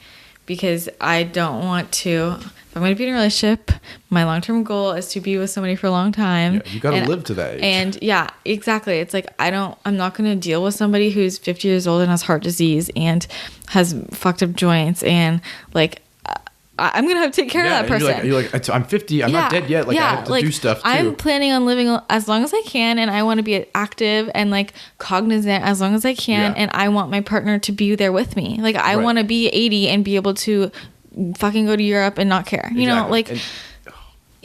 because I don't want to. If I'm going to be in a relationship, my long-term goal is to be with somebody for a long time. Yeah, you got to live to that age. And yeah, exactly. It's like I'm not going to deal with somebody who's 50 years old and has heart disease and has fucked up joints, and like I'm going to have to take care of that person. You're like, I'm 50. I'm not dead yet. Like I have to do stuff too. I'm planning on living as long as I can, and I want to be active and like cognizant as long as I can. And I want my partner to be there with me. Like I want to be 80 and be able to fucking go to Europe and not care. You know, like,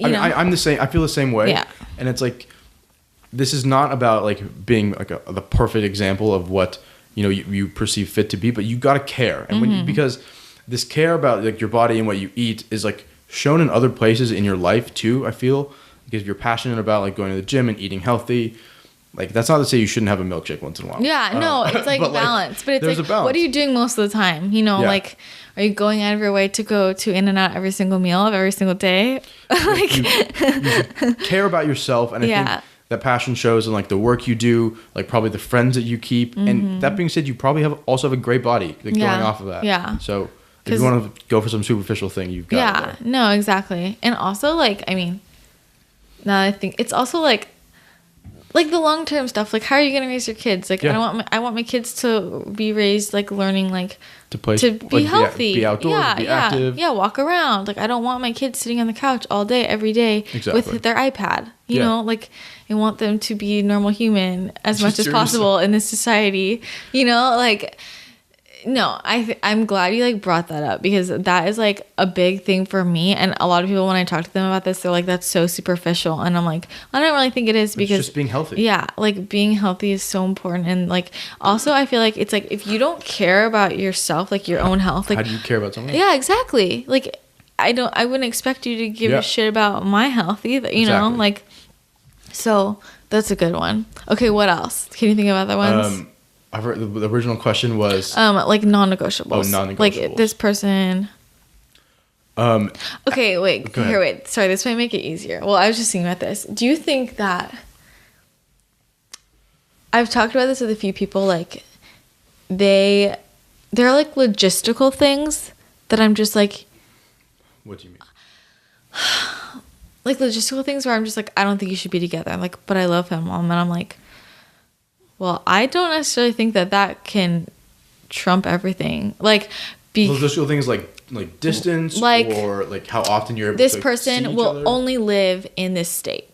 I'm the same. I feel the same way. Yeah. And it's like, this is not about like being like the perfect example of what, you perceive fit to be, but you got to care. And because this care about like your body and what you eat is like shown in other places in your life too, I feel, because you're passionate about like going to the gym and eating healthy. Like that's not to say you shouldn't have a milkshake once in a while. Yeah, no, it's like balance. But it's like, what are you doing most of the time? Like, are you going out of your way to go to In-N-Out every single meal of every single day? Like, you care about yourself, and I think that passion shows in like the work you do, like probably the friends that you keep. And that being said, you probably also have a great body like, going off of that. Yeah. So if you want to go for some superficial thing, you've got it. Yeah, no, exactly. And also, like, I mean, now I think it's also like the long-term stuff. Like, how are you going to raise your kids? Like, I want my kids to be raised, like, learning, like, to be healthy. Be outdoors, be active. Yeah, walk around. Like, I don't want my kids sitting on the couch all day, every day with their iPad. You know, like, I want them to be normal human as much as possible in this society. Like... No, I'm glad you like brought that up, because that is like a big thing for me, and a lot of people when I talk to them about this, they're like, that's so superficial, and I'm like, I don't really think it is, because it's just being healthy. Yeah, like being healthy is so important, and like also I feel like it's like if you don't care about yourself, like your own health, like how do you care about someone? Yeah, exactly. Like I wouldn't expect you to give a shit about my health either. You know, like so that's a good one. Okay, what else? Can you think of other ones? I've heard the original question was like non-negotiables. Oh, non-negotiables. Like this person. Okay, wait. Go ahead. Here, wait. Sorry, this might make it easier. Well, I was just thinking about this. Do you think that I've talked about this with a few people, like there are like logistical things that I'm just like, What do you mean? like logistical things where I'm just like, I don't think you should be together. I'm like, but I love him, Mom. And I'm like, well, I don't necessarily think that can trump everything. Like, Logistical things like distance, like, or like how often you're able this to see person each will other? only live in this state,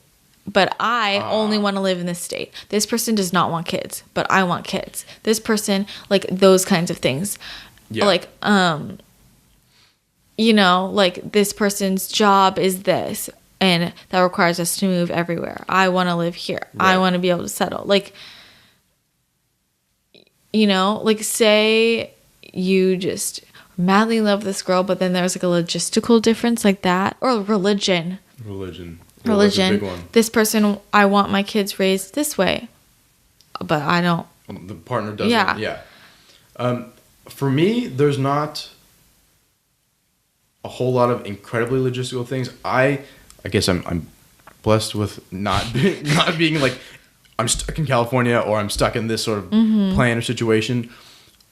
but I only want to live in this state. This person does not want kids, but I want kids. This person, like those kinds of things. Yeah. Like, you know, like this person's job is this, and that requires us to move everywhere. I want to live here. Right. I want to be able to settle. Like, you know, like say you just madly love this girl, but then there's like a logistical difference like that, or religion. Well, that's a big one. This person, I want my kids raised this way, but I don't. The partner doesn't. Yeah. For me, there's not a whole lot of incredibly logistical things. I guess I'm blessed with not being like I'm stuck in California or I'm stuck in this sort of plan or situation.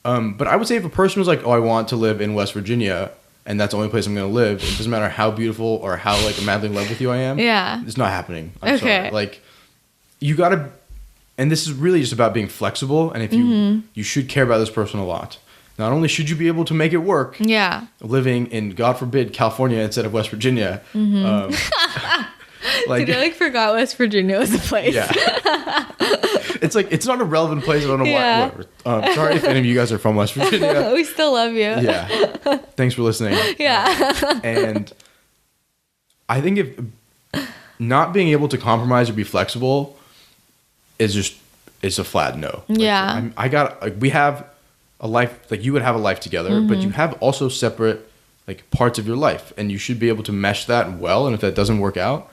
But I would say if a person was like, oh, I want to live in West Virginia, and that's the only place I'm going to live, it doesn't matter how beautiful or how like madly in love with you I am. Yeah. It's not happening. I'm Okay. sorry. Like, you got to, and this is really just about being flexible. And if you should care about this person a lot. Not only should you be able to make it work, Yeah. living in, God forbid, California instead of West Virginia. Like, Dude, I like forgot West Virginia was a place. yeah. It's like, it's not a relevant place. I don't know Yeah. why. Sorry if any of you guys are from West Virginia. We still love you. Yeah. Thanks for listening. Yeah. And I think if not being able to compromise or be flexible it's a flat no. Like, Yeah. we have a life, like you would have a life together, but you have also separate like parts of your life, and you should be able to mesh that well. And if that doesn't work out,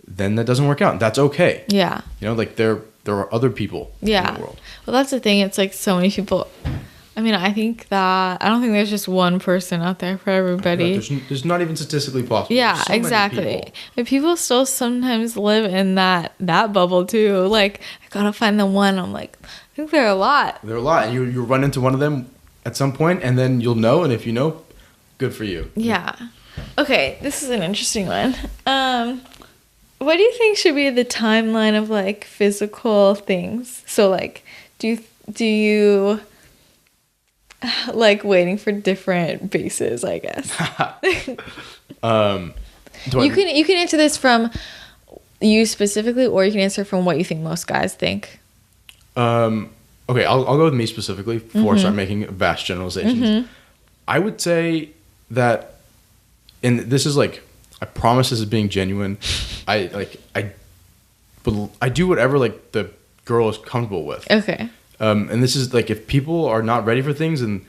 then that doesn't work out. That's okay. Yeah. You know, like there are other people in the world. Well, that's the thing. It's like so many people. I mean, I don't think there's just one person out there for everybody. There's not even statistically possible. Yeah, There's so many exactly. people. But people still sometimes live in that bubble too. Like, I gotta find the one. I'm like, I think there are a lot. There are a lot, and you run into one of them at some point, and then you'll know. And if you know, good for you. Yeah. Okay, this is an interesting one. What do you think should be the timeline of like physical things? So like, do you like waiting for different bases, I guess? You can answer this from you specifically, or you can answer from what you think most guys think. Okay, I'll go with me specifically before I start making vast generalizations. I would say that, and this is like, I promise this is being genuine. I do whatever like the girl is comfortable with. Okay. And this is like, if people are not ready for things, and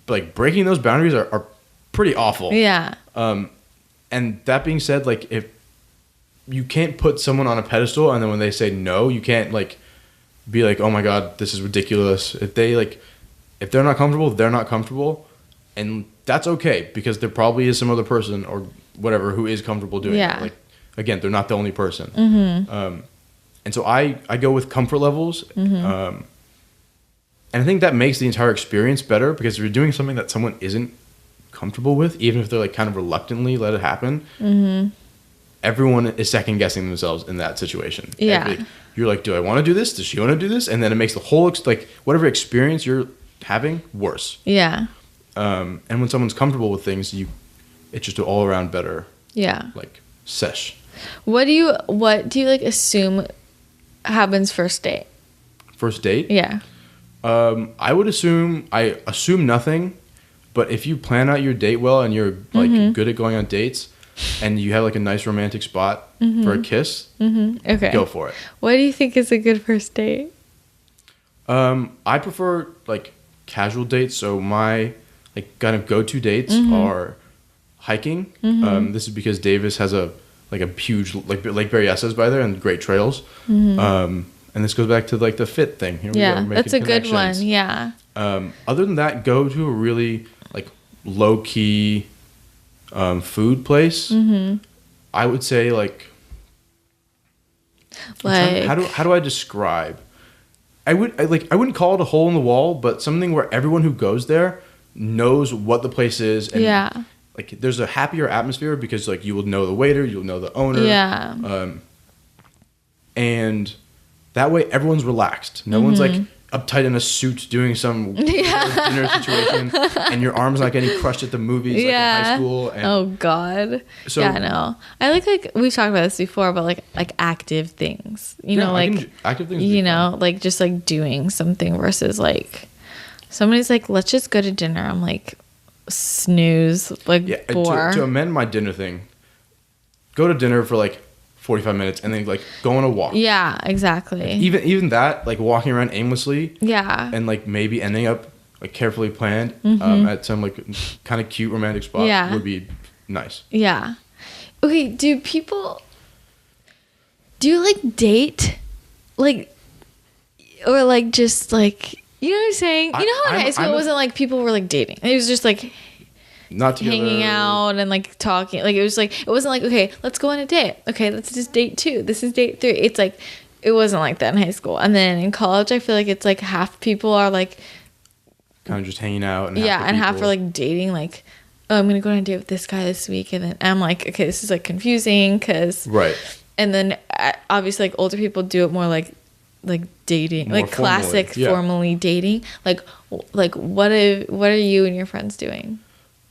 like breaking those boundaries are pretty awful. Yeah. And that being said, like if you can't put someone on a pedestal, and then when they say no, you can't like be like, oh my God, this is ridiculous. If they're not comfortable, they're not comfortable. And that's okay, because there probably is some other person or whatever who is comfortable doing it. Like, again, they're not the only person. And so I go with comfort levels. And I think that makes the entire experience better, because if you're doing something that someone isn't comfortable with, even if they're like kind of reluctantly let it happen, everyone is second guessing themselves in that situation. Yeah. You're like, do I want to do this? Does she want to do this? And then it makes the whole, like whatever experience you're having worse. Yeah. And when someone's comfortable with things, it's just an all around better. Yeah. Like sesh. What do you like assume happens first date? First date? Yeah. I assume nothing, but if you plan out your date well and you're like good at going on dates, and you have like a nice romantic spot for a kiss, Okay. go for it. What do you think is a good first date? I prefer like casual dates. So my like kind of go-to dates are hiking. This is because Davis has a huge like Berryessa's by there, and great trails. And this goes back to like the fit thing. Here we go, that's a good one. connections. Yeah. Other than that, go to a really like low-key food place. Mm-hmm. I would say like how do I describe? I wouldn't call it a hole in the wall, but something where everyone who goes there knows what the place is, and like there's a happier atmosphere because like you will know the waiter, you'll know the owner, and that way everyone's relaxed. No one's like uptight in a suit doing some dinner situation, and your arm's not getting crushed at the movies like in high school. And oh God. So, no. I like we've talked about this before, but like active things. You know, like active things. You know, like just like doing something versus like somebody's like, let's just go to dinner. I'm like, snooze, like bore. To amend my dinner thing, go to dinner for like 45 minutes and then like go on a walk. Yeah, exactly. Like, even that, like walking around aimlessly. Yeah. And like maybe ending up like carefully planned at some like kind of cute romantic spot would be nice. Yeah. Okay, do you like date? Like, or like just like, you know what I'm saying? You know how in high school it wasn't like people were like dating. It was just like not together. Hanging out and like talking. Like it wasn't like, okay, let's go on a date. Okay, let's just date 2. This is date 3. It's like it wasn't like that in high school. And then in college I feel like it's like half people are like kind of just hanging out and half are like dating, like, oh, I'm gonna go on a date with this guy this week, and then I'm like, okay, this is like confusing because and then obviously like older people do it more like dating, more like classic formally dating. Like what are you and your friends doing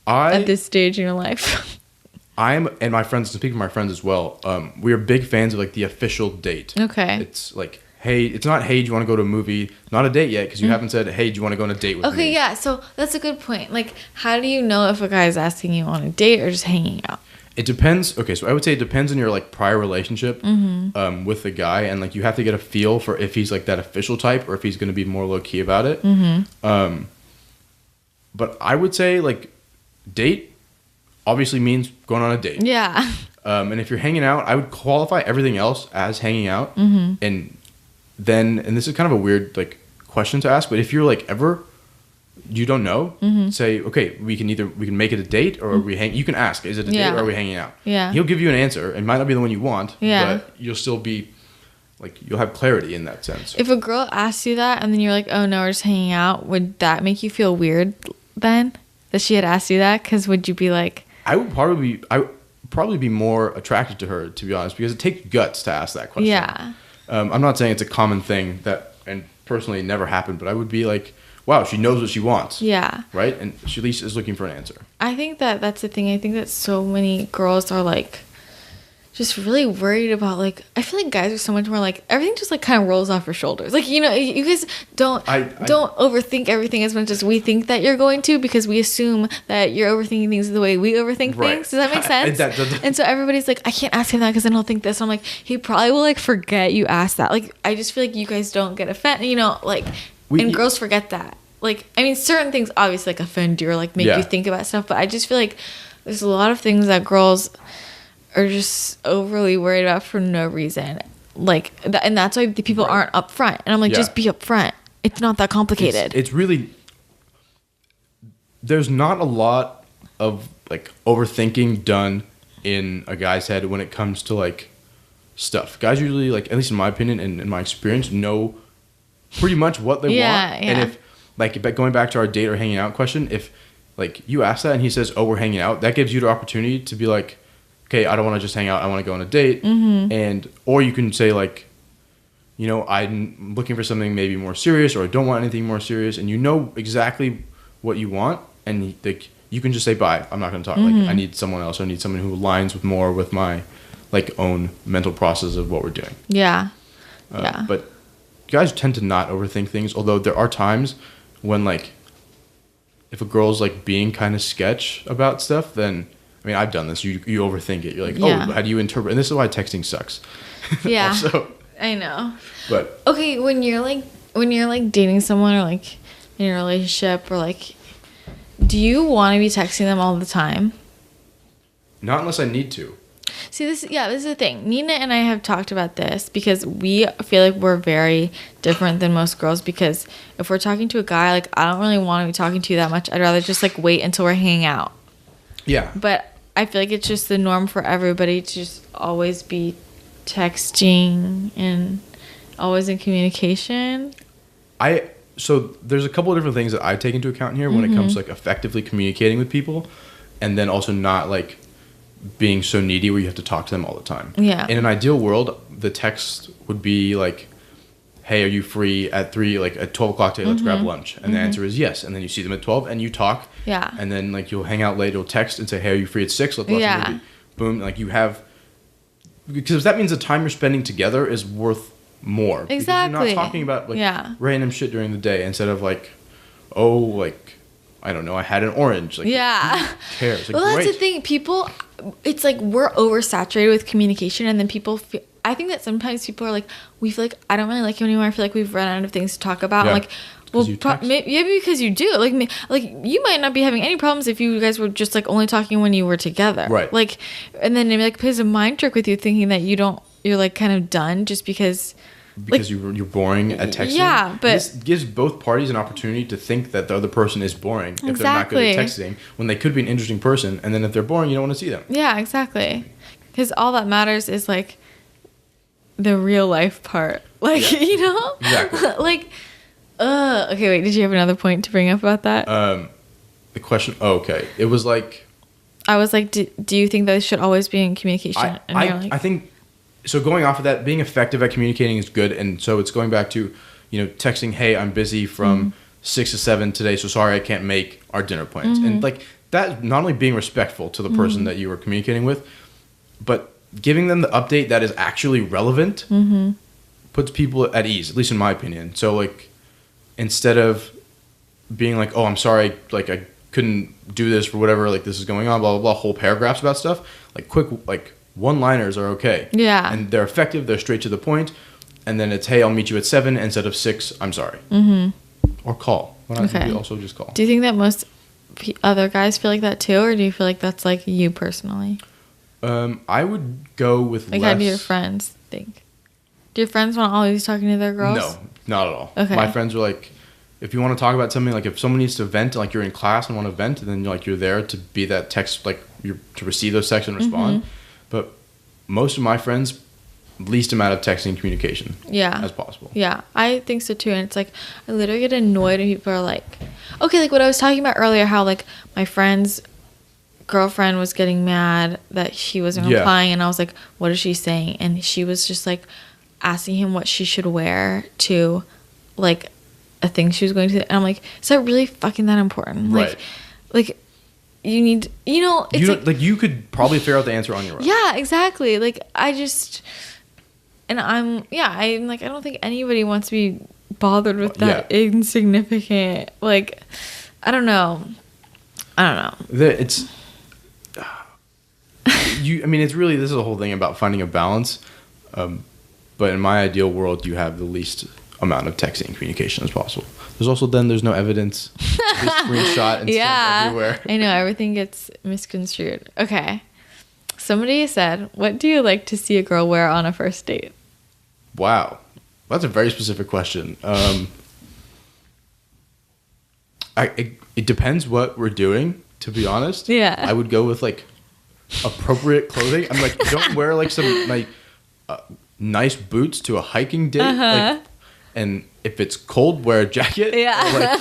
at this stage in your life? And my friends, speaking of my friends as well, we are big fans of like the official date. Okay. It's like, hey, it's not, hey, do you want to go to a movie? Not a date yet, because you haven't said, hey, do you want to go on a date with me? Okay, yeah, so that's a good point. Like, how do you know if a guy is asking you on a date or just hanging out? It depends. Okay, so I would say it depends on your like prior relationship with the guy, and like you have to get a feel for if he's like that official type or if he's going to be more low key about it. But I would say like date obviously means going on a date. Yeah. And if you're hanging out, I would qualify everything else as hanging out, and then, and this is kind of a weird like question to ask, but if you're like ever you don't know, say, okay, we can make it a date or you can ask, is it a date or are we hanging out? Yeah. He'll give you an answer. It might not be the one you want, but you'll still be like, you'll have clarity in that sense. If a girl asks you that and then you're like, oh no, we're just hanging out, would that make you feel weird then that she had asked you that? Because would you be like, I would probably be more attracted to her, to be honest, because it takes guts to ask that question. Yeah. I'm not saying it's a common thing that, and personally it never happened, but I would be like, wow, she knows what she wants. Yeah. Right? And she at least is looking for an answer. I think that's the thing. I think that so many girls are like just really worried about, like, I feel like guys are so much more like everything just like kind of rolls off your shoulders. Like, you know, you guys don't overthink everything as much as we think that you're going to, because we assume that you're overthinking things the way we overthink things. Does that make sense? And so everybody's like, I can't ask him that because then he'll think this. I'm like, he probably will like forget you asked that. Like, I just feel like you guys don't get offended, you know, like, and girls forget that. Like, I mean, certain things obviously like offend you or like make you think about stuff, but I just feel like there's a lot of things that girls are just overly worried about for no reason. Like, and that's why the people aren't upfront. And I'm like, just be upfront. It's not that complicated. It's really, there's not a lot of like overthinking done in a guy's head when it comes to like stuff. Guys usually, like, at least in my opinion and in my experience, know pretty much what they want. And if, like, going back to our date or hanging out question, if like you ask that and he says, oh, we're hanging out, that gives you the opportunity to be like, okay, I don't want to just hang out, I want to go on a date. And or you can say like, you know, I'm looking for something maybe more serious, or I don't want anything more serious, and you know exactly what you want, and like you can just say bye, I'm not going to talk. Like, I need someone else, or I need someone who aligns more with my like own mental process of what we're doing. But guys tend to not overthink things, although there are times when like if a girl's like being kind of sketch about stuff, then I mean, I've done this. You overthink it. You're like, oh, how do you interpret? And this is why texting sucks. Yeah. Also. I know. But okay, when you're like dating someone or like in a relationship, or like, do you want to be texting them all the time? Not unless I need to. See, this is the thing. Nina and I have talked about this because we feel like we're very different than most girls, because if we're talking to a guy, like, I don't really want to be talking to you that much. I'd rather just like wait until we're hanging out. Yeah. But I feel like it's just the norm for everybody to just always be texting and always in communication. So there's a couple of different things that I take into account here when it comes to like effectively communicating with people, and then also not like being so needy where you have to talk to them all the time. Yeah. In an ideal world, the text would be like, hey, are you free at 3, like at 12 o'clock today, let's grab lunch. And the answer is yes. And then you see them at 12 and you talk. Yeah. And then like you'll hang out late, you'll text and say, hey, are you free at 6? Let's watch a movie. Boom. Like you have, because that means the time you're spending together is worth more. Exactly. Because you're not talking about like random shit during the day instead of like, oh, like, I don't know, I had an orange. Like, who cares? Like, well, that's the thing. People, it's like we're oversaturated with communication, and then people feel, I think that sometimes people are like, we feel like I don't really like you anymore. I feel like we've run out of things to talk about. I'm like, well, maybe because you do. Like you might not be having any problems if you guys were just like only talking when you were together. Right. Like, and then it like plays a mind trick with you, thinking that you're like kind of done just because like, you're boring at texting. Yeah, but this gives both parties an opportunity to think that the other person is boring if they're not good at texting, when they could be an interesting person. And then if they're boring, you don't want to see them. Yeah, exactly. Because all that matters is like the real life part. Like, you know? Exactly. Like, okay, wait, did you have another point to bring up about that? The question, okay. It was like, I was like, do you think that should always be in communication? I think, so going off of that, being effective at communicating is good. And so it's going back to, you know, texting, hey, I'm busy from 6 to 7 today, so sorry I can't make our dinner plans. And like that, not only being respectful to the person that you were communicating with, but giving them the update that is actually relevant puts people at ease, at least in my opinion. So like, instead of being like, oh, I'm sorry, like I couldn't do this for whatever, like this is going on, blah, blah, blah, whole paragraphs about stuff, like quick, like one-liners are okay. Yeah. And they're effective, they're straight to the point. And then it's, hey, I'll meet you at 7 instead of 6, I'm sorry. Or call. We also just call. Do you think that most other guys feel like that too, or do you feel like that's like you personally? I would go with like, less. how do your friends think? Do your friends want always talking to their girls? No, not at all. Okay. My friends are like, if you want to talk about something, like if someone needs to vent, like you're in class and want to vent, then you're there to be that text, like you're to receive those texts and respond. But most of my friends, least amount of texting communication as possible. Yeah, I think so too. And it's like, I literally get annoyed when people are like, okay, like what I was talking about earlier, how like my friend's girlfriend was getting mad that she wasn't replying, and I was like, what is she saying? And she was just like asking him what she should wear to like a thing she was going to, and I'm like, is that really fucking that important? Right. Like you need, you know, it's like you could probably figure out the answer on your own. Yeah, exactly. Like I'm like, I don't think anybody wants to be bothered with that insignificant, like, I don't know. It's it's really, this is a whole thing about finding a balance. But in my ideal world, you have the least amount of texting communication as possible. There's no evidence. Screenshot and stuff everywhere. I know, everything gets misconstrued. Okay. Somebody said, what do you like to see a girl wear on a first date? Wow. That's a very specific question. It depends what we're doing, to be honest. Yeah. I would go with like appropriate clothing. I'm like, don't wear like some like nice boots to a hiking date. Like, and if it's cold, wear a jacket. Yeah.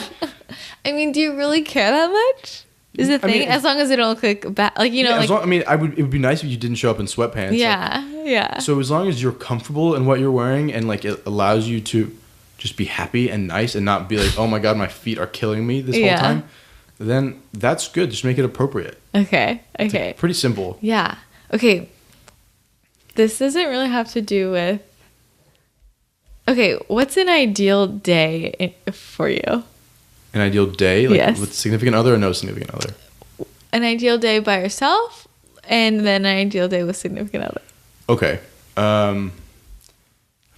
I mean, do you really care that much? Is the thing, as long as it don't look bad, like, you know, like, it would be nice if you didn't show up in sweatpants. Yeah. So as long as you're comfortable in what you're wearing and like it allows you to just be happy and nice and not be like, oh my God, my feet are killing me this whole time, then that's good. Just make it appropriate. Okay. It's pretty simple. Yeah. Okay. This doesn't really have to do with. Okay, what's an ideal day for you? An ideal day? Like yes. With significant other or no significant other? An ideal day by yourself, and then an ideal day with significant other. Okay.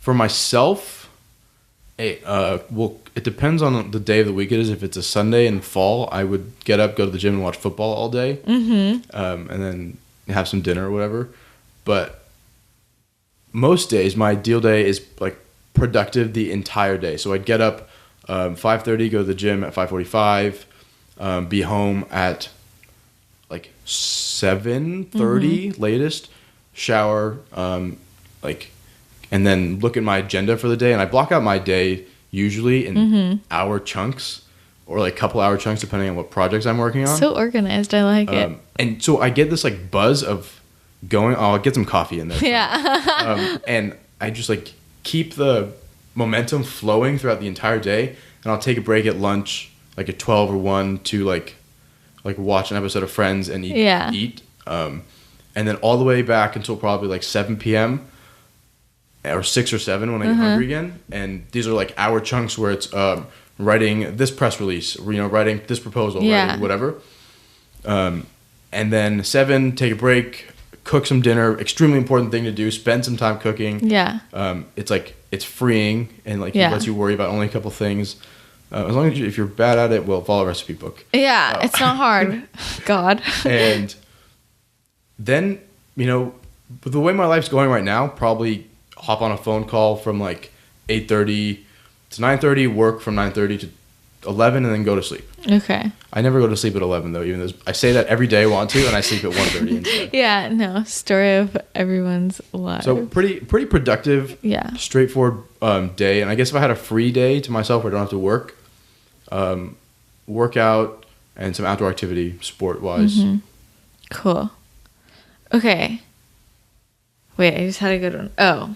For myself, it depends on the day of the week it is. If it's a Sunday in fall, I would get up, go to the gym, and watch football all day. And then have some dinner or whatever. But most days, my ideal day is like productive the entire day. So I'd get up 5:30, go to the gym at 5:45, be home at like 7:30 latest. Shower, and then look at my agenda for the day, and I block out my day usually in hour chunks or like couple hour chunks depending on what projects I'm working on. So organized. I like it. And so I get this like buzz of going, I'll get some coffee in there. Yeah. And I just like keep the momentum flowing throughout the entire day, and I'll take a break at lunch, like at 12 or 1 to like watch an episode of Friends and eat. And then all the way back until probably like 7 p.m. or 6 or 7 when I get hungry again. And these are like hour chunks where it's writing this press release, writing this proposal, writing whatever. And then 7, take a break, cook some dinner. Extremely important thing to do. Spend some time cooking. Yeah. It's like it's freeing and like it lets you worry about only a couple things. As long as if you're bad at it, follow a recipe book. Yeah, it's not hard. God. And then, the way my life's going right now, probably hop on a phone call from like 8:30 to 9:30, work from 9:30 to 11, and then go to sleep. Okay. I never go to sleep at 11 though, even though I say that every day I want to, and I sleep at 1:30 instead. Yeah, no, story of everyone's life. So pretty productive, straightforward day. And I guess if I had a free day to myself where I don't have to work, workout and some outdoor activity, sport-wise. Cool. Okay. Wait, I just had a good one. Oh.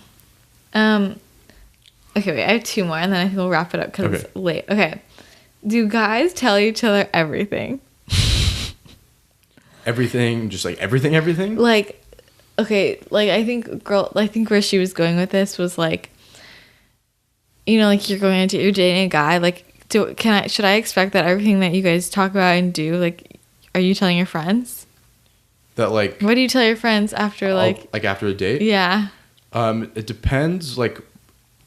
Okay, wait, I have 2 more, and then I think we'll wrap it up because it's late. Okay. Do guys tell each other everything? Everything? Just like everything? Like, okay, like I think where she was going with this was like, like you're you're dating a guy, like, should I expect that everything that you guys talk about and do, like, are you telling your friends? That like. What do you tell your friends after like after a date? Yeah. It depends like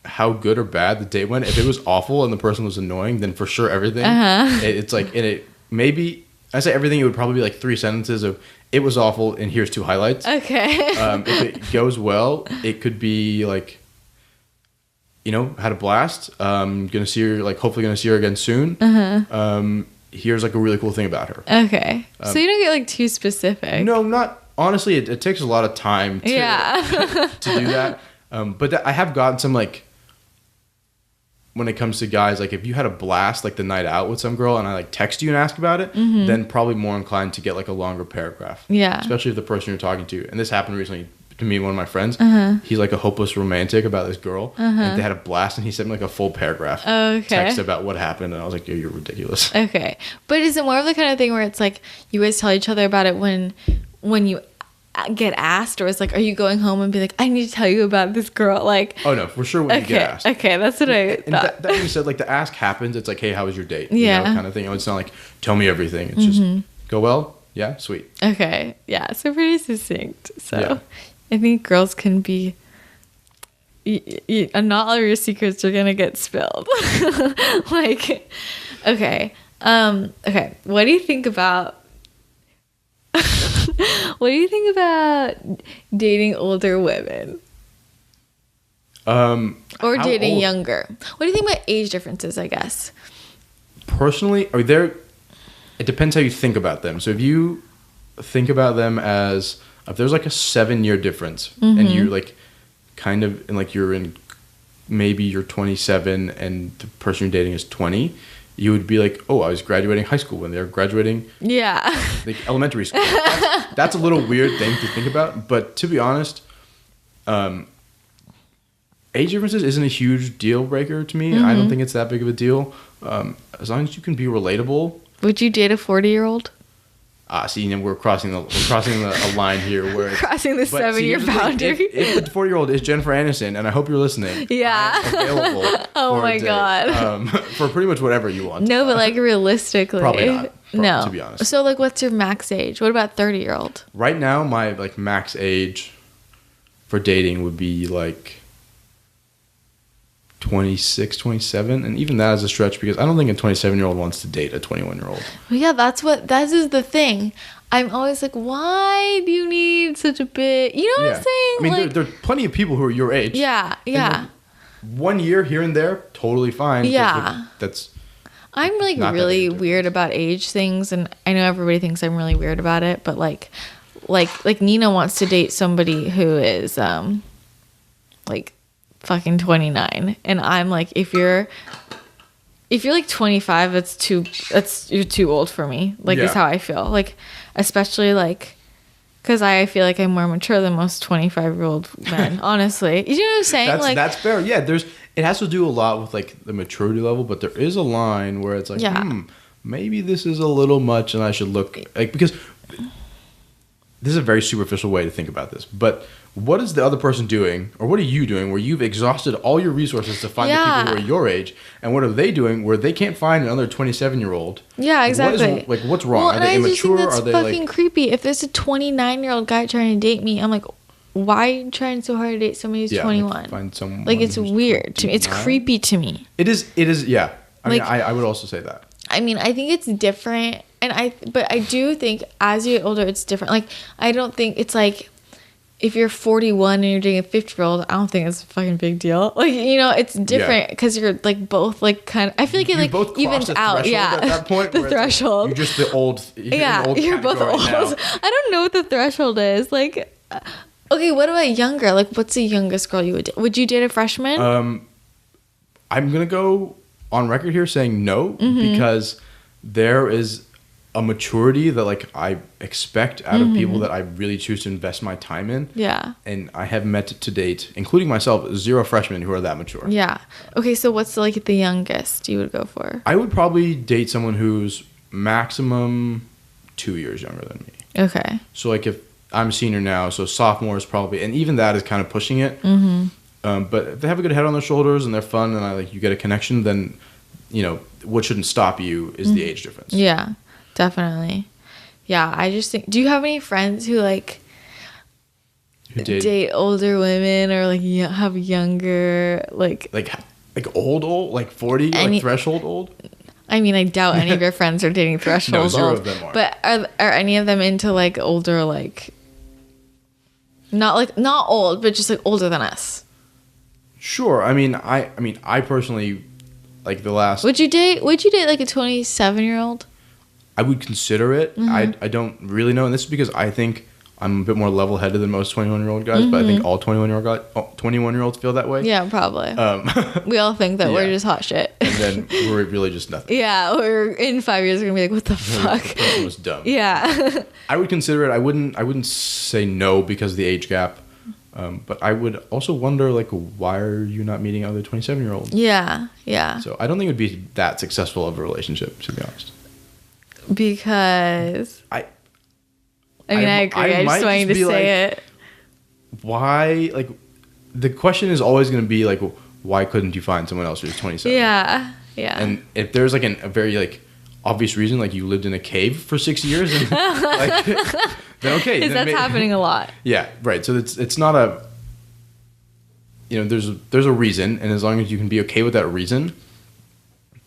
how good or bad the date went. If it was awful and the person was annoying, then for sure everything. It's like maybe I say everything. It would probably be like 3 sentences of it was awful and here's 2 highlights. Okay. If it goes well, it could be like. Had a blast. Gonna see her, like, hopefully gonna see her again soon. Here's, like, a really cool thing about her. Okay. So you don't get, like, too specific. No, not... Honestly, it takes a lot of time to do that. But I have gotten some, like... When it comes to guys, like, if you had a blast, like, the night out with some girl and I, like, text you and ask about it, then probably more inclined to get, like, a longer paragraph. Yeah. Especially if the person you're talking to... And this happened recently... to me and one of my friends. He's like a hopeless romantic about this girl, and they had a blast, and he sent me like a full paragraph text about what happened, and I was like, yo, you're ridiculous. Okay. But is it more of the kind of thing where it's like you guys tell each other about it when you get asked, or it's like, are you going home and be like, I need to tell you about this girl? Like, oh no, for sure when you get asked. Okay, that's what I thought. That being said, like the ask happens, it's like, hey, how was your date? Kind of thing. It's not like, tell me everything. It's just go well, yeah, sweet. Okay, yeah, so pretty succinct. So I think girls can be, not all of your secrets are gonna get spilled. Like, okay, okay. What do you think about? What do you think about dating older women? Or dating younger? What do you think about age differences? I guess. Personally, it depends how you think about them. So if you think about them as if there's like a 7-year difference and you're like kind of and like maybe you're 27 and the person you're dating is 20, you would be like, oh, I was graduating high school when they're graduating like elementary school. That's a little weird thing to think about, but to be honest, age differences isn't a huge deal breaker to me. I don't think it's that big of a deal. As long as you can be relatable. Would you date a 40-year-old? See, we're crossing a line here where crossing the 7-year boundary. If the 40-year-old is Jennifer Aniston, and I hope you're listening. Yeah. I'm available. Oh my god. For pretty much whatever you want. No, but like realistically, probably not. No, to be honest. So like, what's your max age? What about 30-year-old? Right now, my like max age for dating would be like 26, 27, and even that is a stretch because I don't think a 27-year-old wants to date a 21-year-old. Well, yeah, that is the thing. I'm always like, why do you need such a big... You know what I'm saying? I mean, like, there are plenty of people who are your age. Yeah, yeah. 1 year here and there, totally fine. Yeah. That's... I'm like Not that really big a weird about age things, and I know everybody thinks I'm really weird about it, but like Nina wants to date somebody who is like fucking 29, and I'm like, if you're like 25, you're too old for me. Like, is how I feel. Like, especially like, because I feel like I'm more mature than most 25-year-old men. Honestly, you know what I'm saying? That's fair. Yeah, it has to do a lot with like the maturity level, but there is a line where it's like, maybe this is a little much, and I should look like, because this is a very superficial way to think about this, but what is the other person doing, or what are you doing where you've exhausted all your resources to find the people who are your age, and what are they doing where they can't find another 27-year-old? Yeah, exactly. What's wrong? Well, are they immature? That's are they fucking creepy. If there's a 29-year-old guy trying to date me, I'm like, why are you trying so hard to date somebody who's 21? Find someone it's weird to me. It's creepy to me. It is. Yeah. I mean, I would also say that. I mean, I think it's different, but I do think as you get older, it's different. Like, I don't think it's like, if you're 41 and you're dating a 50-year-old, I don't think it's a fucking big deal. Like, it's different because you're like both like kind of. I feel like it like both evens out. Yeah, at that point, the threshold. You're just the old. You're both old. Now. I don't know what the threshold is. Like, okay, what about younger? Like, what's the youngest girl you would date? Would you date a freshman? I'm gonna go on record here saying no, because there is a maturity that like I expect out of people that I really choose to invest my time in. Yeah. And I have met to date, including myself, 0 freshmen who are that mature. Yeah. Okay, so what's like the youngest you would go for? I would probably date someone who's maximum 2 years younger than me. Okay. So like if I'm a senior now, so sophomore is probably, and even that is kind of pushing it. But if they have a good head on their shoulders and they're fun and you get a connection, then what shouldn't stop you is the age difference. Yeah. Definitely. Yeah, I just think, do you have any friends who like date older women or like have younger like old like 40 like threshold old? I mean, I doubt any of your friends are dating threshold no, 0 old. Of them are. But are any of them into like older, like not old, but just like older than us? Sure. I mean, I personally like the last. Would you date like a 27-year-old? I would consider it. I don't really know, and this is because I think I'm a bit more level-headed than most 21-year-old guys, but I think all 21-year-olds feel that way. Yeah, probably. We all think that we're just hot shit. And then we're really just nothing. Yeah, or in 5 years we're gonna be like, what the fuck? That person was dumb. Yeah. I would consider it. I wouldn't say no because of the age gap. But I would also wonder, like, why are you not meeting other 27-year-olds? Yeah, yeah. So I don't think it would be that successful of a relationship, to be honest. Because I agree. I just wanted to say it. Why? Like, the question is always going to be like, why couldn't you find someone else who's 27? Yeah, yeah. And if there's like a very like obvious reason, like you lived in a cave for 6 years, and, like, then okay. Because that's happening a lot. Yeah, right. So it's not a. There's a reason, and as long as you can be okay with that reason,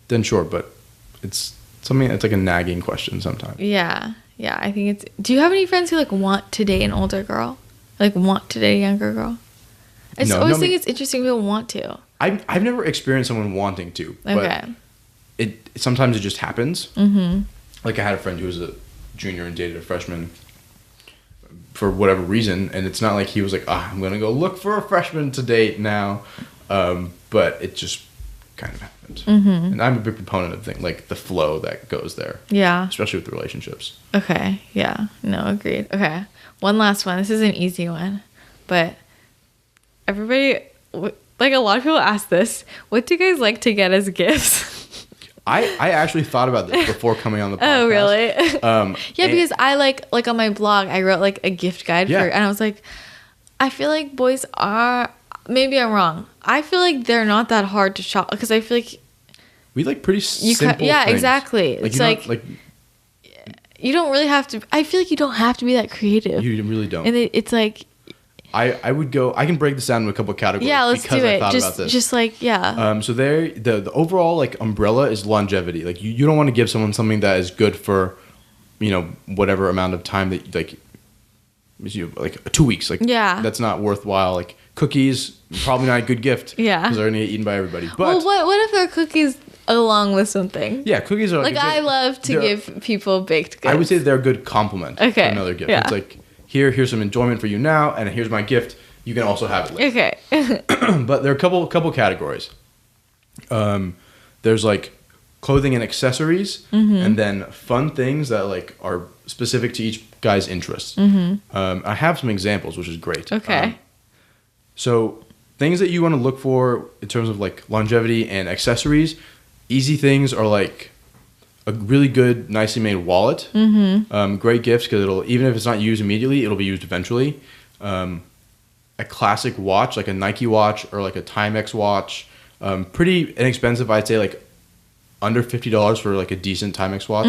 then sure. But it's something that's like a nagging question sometimes. Yeah, yeah. I think it's. Do you have any friends who like want to date an older girl, like want to date a younger girl? I always think it's interesting people want to. I've never experienced someone wanting to. Okay. But sometimes it just happens. Mm-hmm. Like I had a friend who was a junior and dated a freshman for whatever reason, and it's not like he was like, I'm gonna go look for a freshman to date now, but it just kind of happened. Mm-hmm. And I'm a big proponent of like the flow that goes there. Yeah. Especially with the relationships. Okay. Yeah. No, agreed. Okay. One last one. This is an easy one, but everybody, like a lot of people ask this. What do you guys like to get as gifts? I actually thought about this before coming on the podcast. Oh, really? Yeah, because I like on my blog, I wrote like a gift guide for, and I was like, I feel like boys are, maybe I'm wrong. I feel like they're not that hard to shop because I feel like we like pretty simple yeah, things. Exactly. It's like you don't really have to, I feel like you don't have to be that creative. You really don't. And it's like, I would go. I can break this down into a couple of categories. Yeah, let's do it. I thought about this. Just like So the overall like umbrella is longevity. Like you don't want to give someone something that is good for, whatever amount of time that like 2 weeks. Like that's not worthwhile. Like cookies, probably not a good gift. Yeah, because they're gonna get eaten by everybody. But well, what if they're cookies along with something. Yeah, cookies are like I love to give people baked goods. I would say they're a good compliment to another gift. Yeah. It's like, here's some enjoyment for you now, and here's my gift. You can also have it later. Okay. But there are a couple categories. There's like clothing and accessories, and then fun things that like are specific to each guy's interests. I have some examples, which is great. Okay. So things that you want to look for in terms of like longevity and accessories, easy things are like a really good, nicely made wallet. Great gifts because it'll, even if it's not used immediately, it'll be used eventually. A classic watch, like a Nike watch or like a Timex watch. Pretty inexpensive, I'd say, like under $50 for like a decent Timex watch.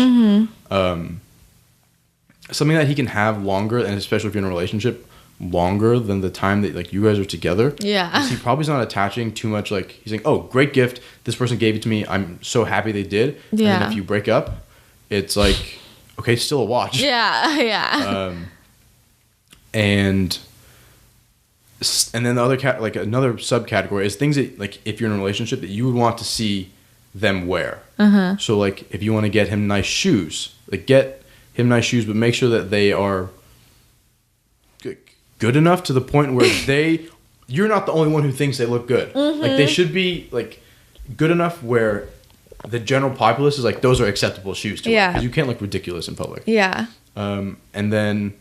Something that he can have longer, and especially if you're in a relationship, longer than the time that like you guys are together. Yeah. He probably is not attaching too much. Like he's saying, "Oh, great gift! This person gave it to me. I'm so happy they did." Yeah. And then if you break up, it's like, okay, it's still a watch. Yeah. Yeah. And then the other like another subcategory is things that like if you're in a relationship that you would want to see them wear. So like if you want to get him nice shoes, like get him nice shoes, but make sure that they are good enough to the point where you're not the only one who thinks they look good. Like they should be like good enough where the general populace is like, those are acceptable shoes to wear, because you can't look ridiculous in public. Yeah. And then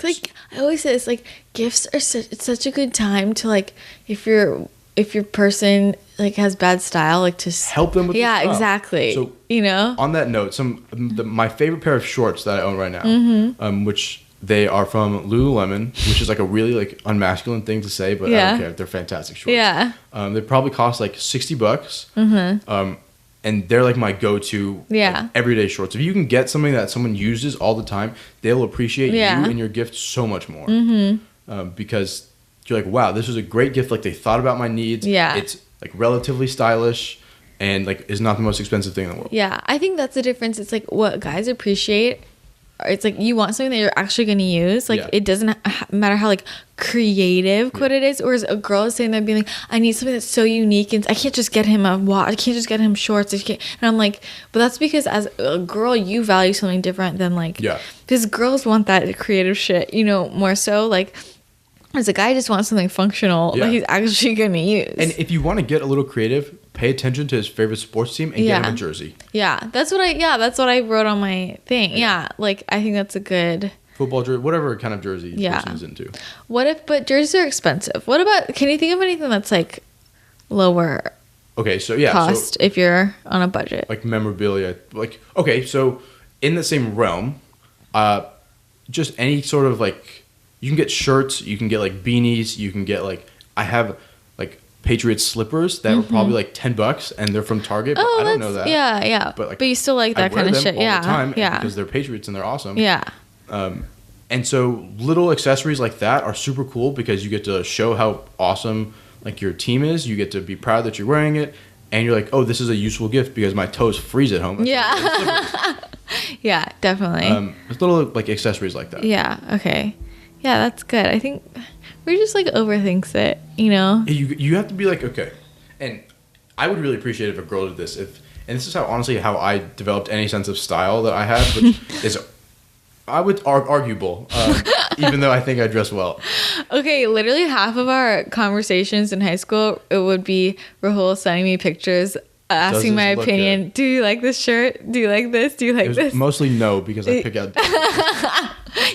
like I always say, it's like gifts are it's such a good time to like if your person like has bad style, like to help them with the style. Exactly. So you know, on that note, my favorite pair of shorts that I own right now, which they are from Lululemon, which is like a really like unmasculine thing to say, but I don't care. They're fantastic shorts. Yeah. They probably cost like $60. And they're like my go-to like, everyday shorts. If you can get something that someone uses all the time, they'll appreciate you and your gift so much more. Because you're like, wow, this was a great gift. Like they thought about my needs. Yeah. It's like relatively stylish and like is not the most expensive thing in the world. Yeah, I think that's the difference. It's like what guys appreciate. It's like you want something that you're actually going to use. Like it doesn't matter how like creative what it is. Or as a girl is saying that, being like, I need something that's so unique, and I can't just get him a watch. I can't just get him shorts. And I'm like, but that's because as a girl you value something different than like, because girls want that creative shit, you know, more so. Like as a guy just wants something functional that he's actually going to use. And if you want to get a little creative, pay attention to his favorite sports team and get him a jersey. Yeah, that's what I wrote on my thing. Yeah, like I think that's a good football jersey, whatever kind of jersey person is into. But jerseys are expensive. What about, can you think of anything that's like lower cost if you're on a budget? Like memorabilia. Like, okay, so in the same realm, just any sort of like, you can get shirts, you can get like beanies, you can get like, I have like Patriots slippers that were probably like $10 and they're from Target, but I don't know that. Yeah, yeah. But you still like that kind of shit. All the time because they're Patriots and they're awesome. Yeah. And so little accessories like that are super cool because you get to show how awesome like your team is. You get to be proud that you're wearing it, and you're like, oh, this is a useful gift because my toes freeze at home. Yeah, definitely. There's little like accessories like that. Yeah. Okay. Yeah, that's good. I think we just like overthinks it, you know? You have to be like, okay. And I would really appreciate if a girl did this. And this is how I developed any sense of style that I have, which is, I would arguable, even though I think I dress well. Okay, literally half of our conversations in high school, it would be Rahul sending me pictures, asking my opinion. Do you like this shirt? Do you like this? Do you like this? Mostly no, because I pick out.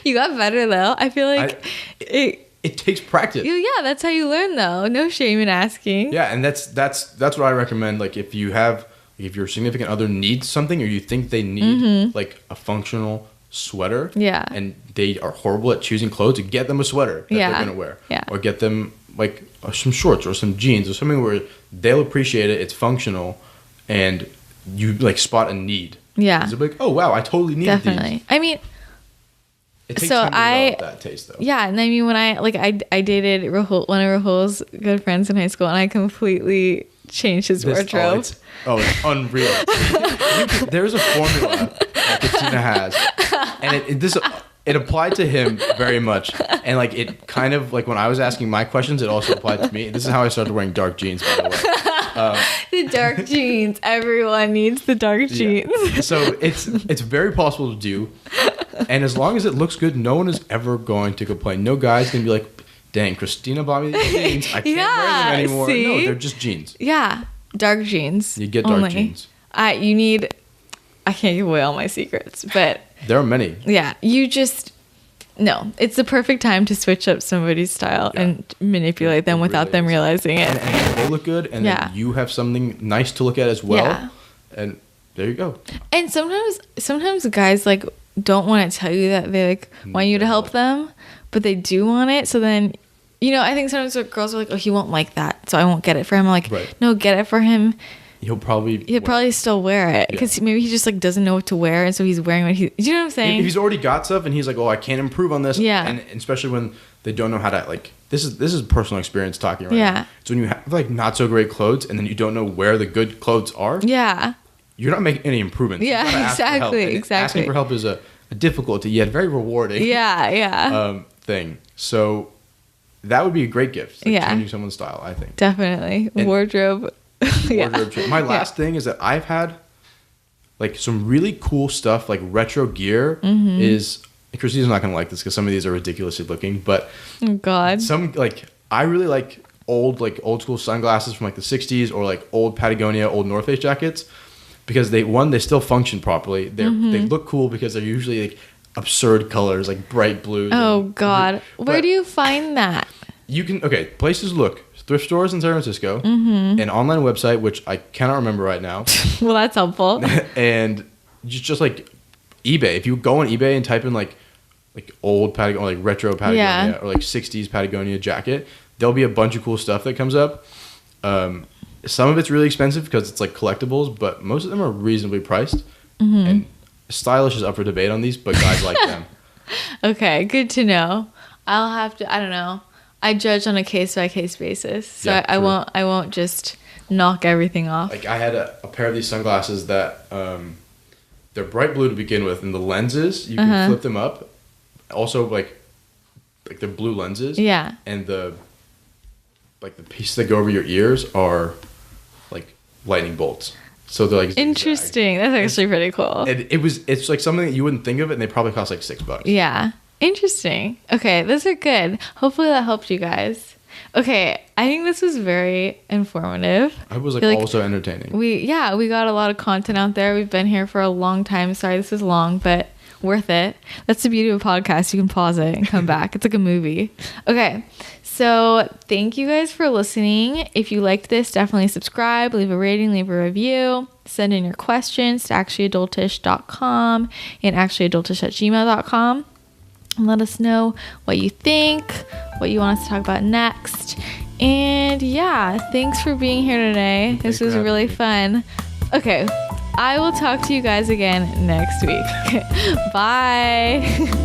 You got better though. I feel like it takes practice. Yeah, that's how you learn though. No shame in asking. Yeah, and that's what I recommend. Like if your significant other needs something, or you think they need like a functional sweater, and they are horrible at choosing clothes, to get them a sweater that they're gonna wear, or get them like some shorts or some jeans or something where they'll appreciate it. It's functional, and you like spot a need. Yeah, it's like, oh wow, I totally need these. I mean, it takes time to develop that taste though. Yeah, and I mean when I dated Rahul, one of Rahul's good friends in high school, and I completely changed his wardrobe. It's unreal. There's a formula that Katina has, and it applied to him very much, and like it kind of like when I was asking my questions, it also applied to me. This is how I started wearing dark jeans, by the way. The dark jeans. Everyone needs the dark jeans. Yeah. So it's very possible to do. And as long as it looks good, no one is ever going to complain. No guy's going to be like, dang, Christina bought me these jeans. I can't wear them anymore. See? No, they're just jeans. Yeah. Dark jeans. You get dark jeans. I can't give away all my secrets, but there are many. Yeah. No, it's the perfect time to switch up somebody's style and manipulate them without them realizing it. And they look good, and then you have something nice to look at as well. Yeah. And there you go. And sometimes guys like don't want to tell you that they like want you to help them, but they do want it. So then, I think sometimes girls are like, oh, he won't like that, so I won't get it for him. I'm like, no, get it for him. He'll probably still wear it because maybe he just like doesn't know what to wear, and so he's wearing what you know what I'm saying? If he's already got stuff and he's like, oh, I can't improve on this. Yeah. And especially when they don't know how to like, this is personal experience talking right now. So when you have like not so great clothes and then you don't know where the good clothes are. Yeah. You're not making any improvements. Yeah, exactly. Asking for help is a difficult yet very rewarding. Thing. So that would be a great gift. Changing someone's style, I think. Definitely. And wardrobe change. My last thing is that I've had like some really cool stuff, like retro gear is, Christina's not going to like this because some of these are ridiculously looking, but oh God, some like, I really like old school sunglasses from like the 60s or like old Patagonia, old North Face jackets because they still function properly. They look cool because they're usually like absurd colors, like bright blues. Oh God. Where do you find that? You can, places look. Thrift stores in San Francisco, an online website, which I cannot remember right now. Well, that's helpful. And just like eBay. If you go on eBay and type in like old Patagonia, like retro Patagonia or like 60s Patagonia jacket, there'll be a bunch of cool stuff that comes up. Some of it's really expensive because it's like collectibles, but most of them are reasonably priced. And stylish is up for debate on these, but guys like them. Okay, good to know. I'll have to, I don't know. I judge on a case-by-case basis, so I won't just knock everything off. Like I had a pair of these sunglasses that they're bright blue to begin with, and the lenses you can flip them up. Also, like they're blue lenses. Yeah. And the pieces that go over your ears are like lightning bolts. So they're like interesting. That's actually pretty cool. And it's like something that you wouldn't think of it, and they probably cost like $6. Yeah. Interesting. Okay, those are good. Hopefully that helped you guys. Okay, I think this was very informative. I was also entertaining. We got a lot of content out there. We've been here for a long time. Sorry this is long, but worth it. That's the beauty of a podcast. You can pause it and come back. It's like a movie. Okay, so thank you guys for listening. If you liked this, definitely subscribe, leave a rating, leave a review. Send in your questions to actuallyadultish.com and actuallyadultish@gmail.com. And let us know what you think, what you want us to talk about next. And thanks for being here today. This was really fun. Okay, I will talk to you guys again next week. Bye.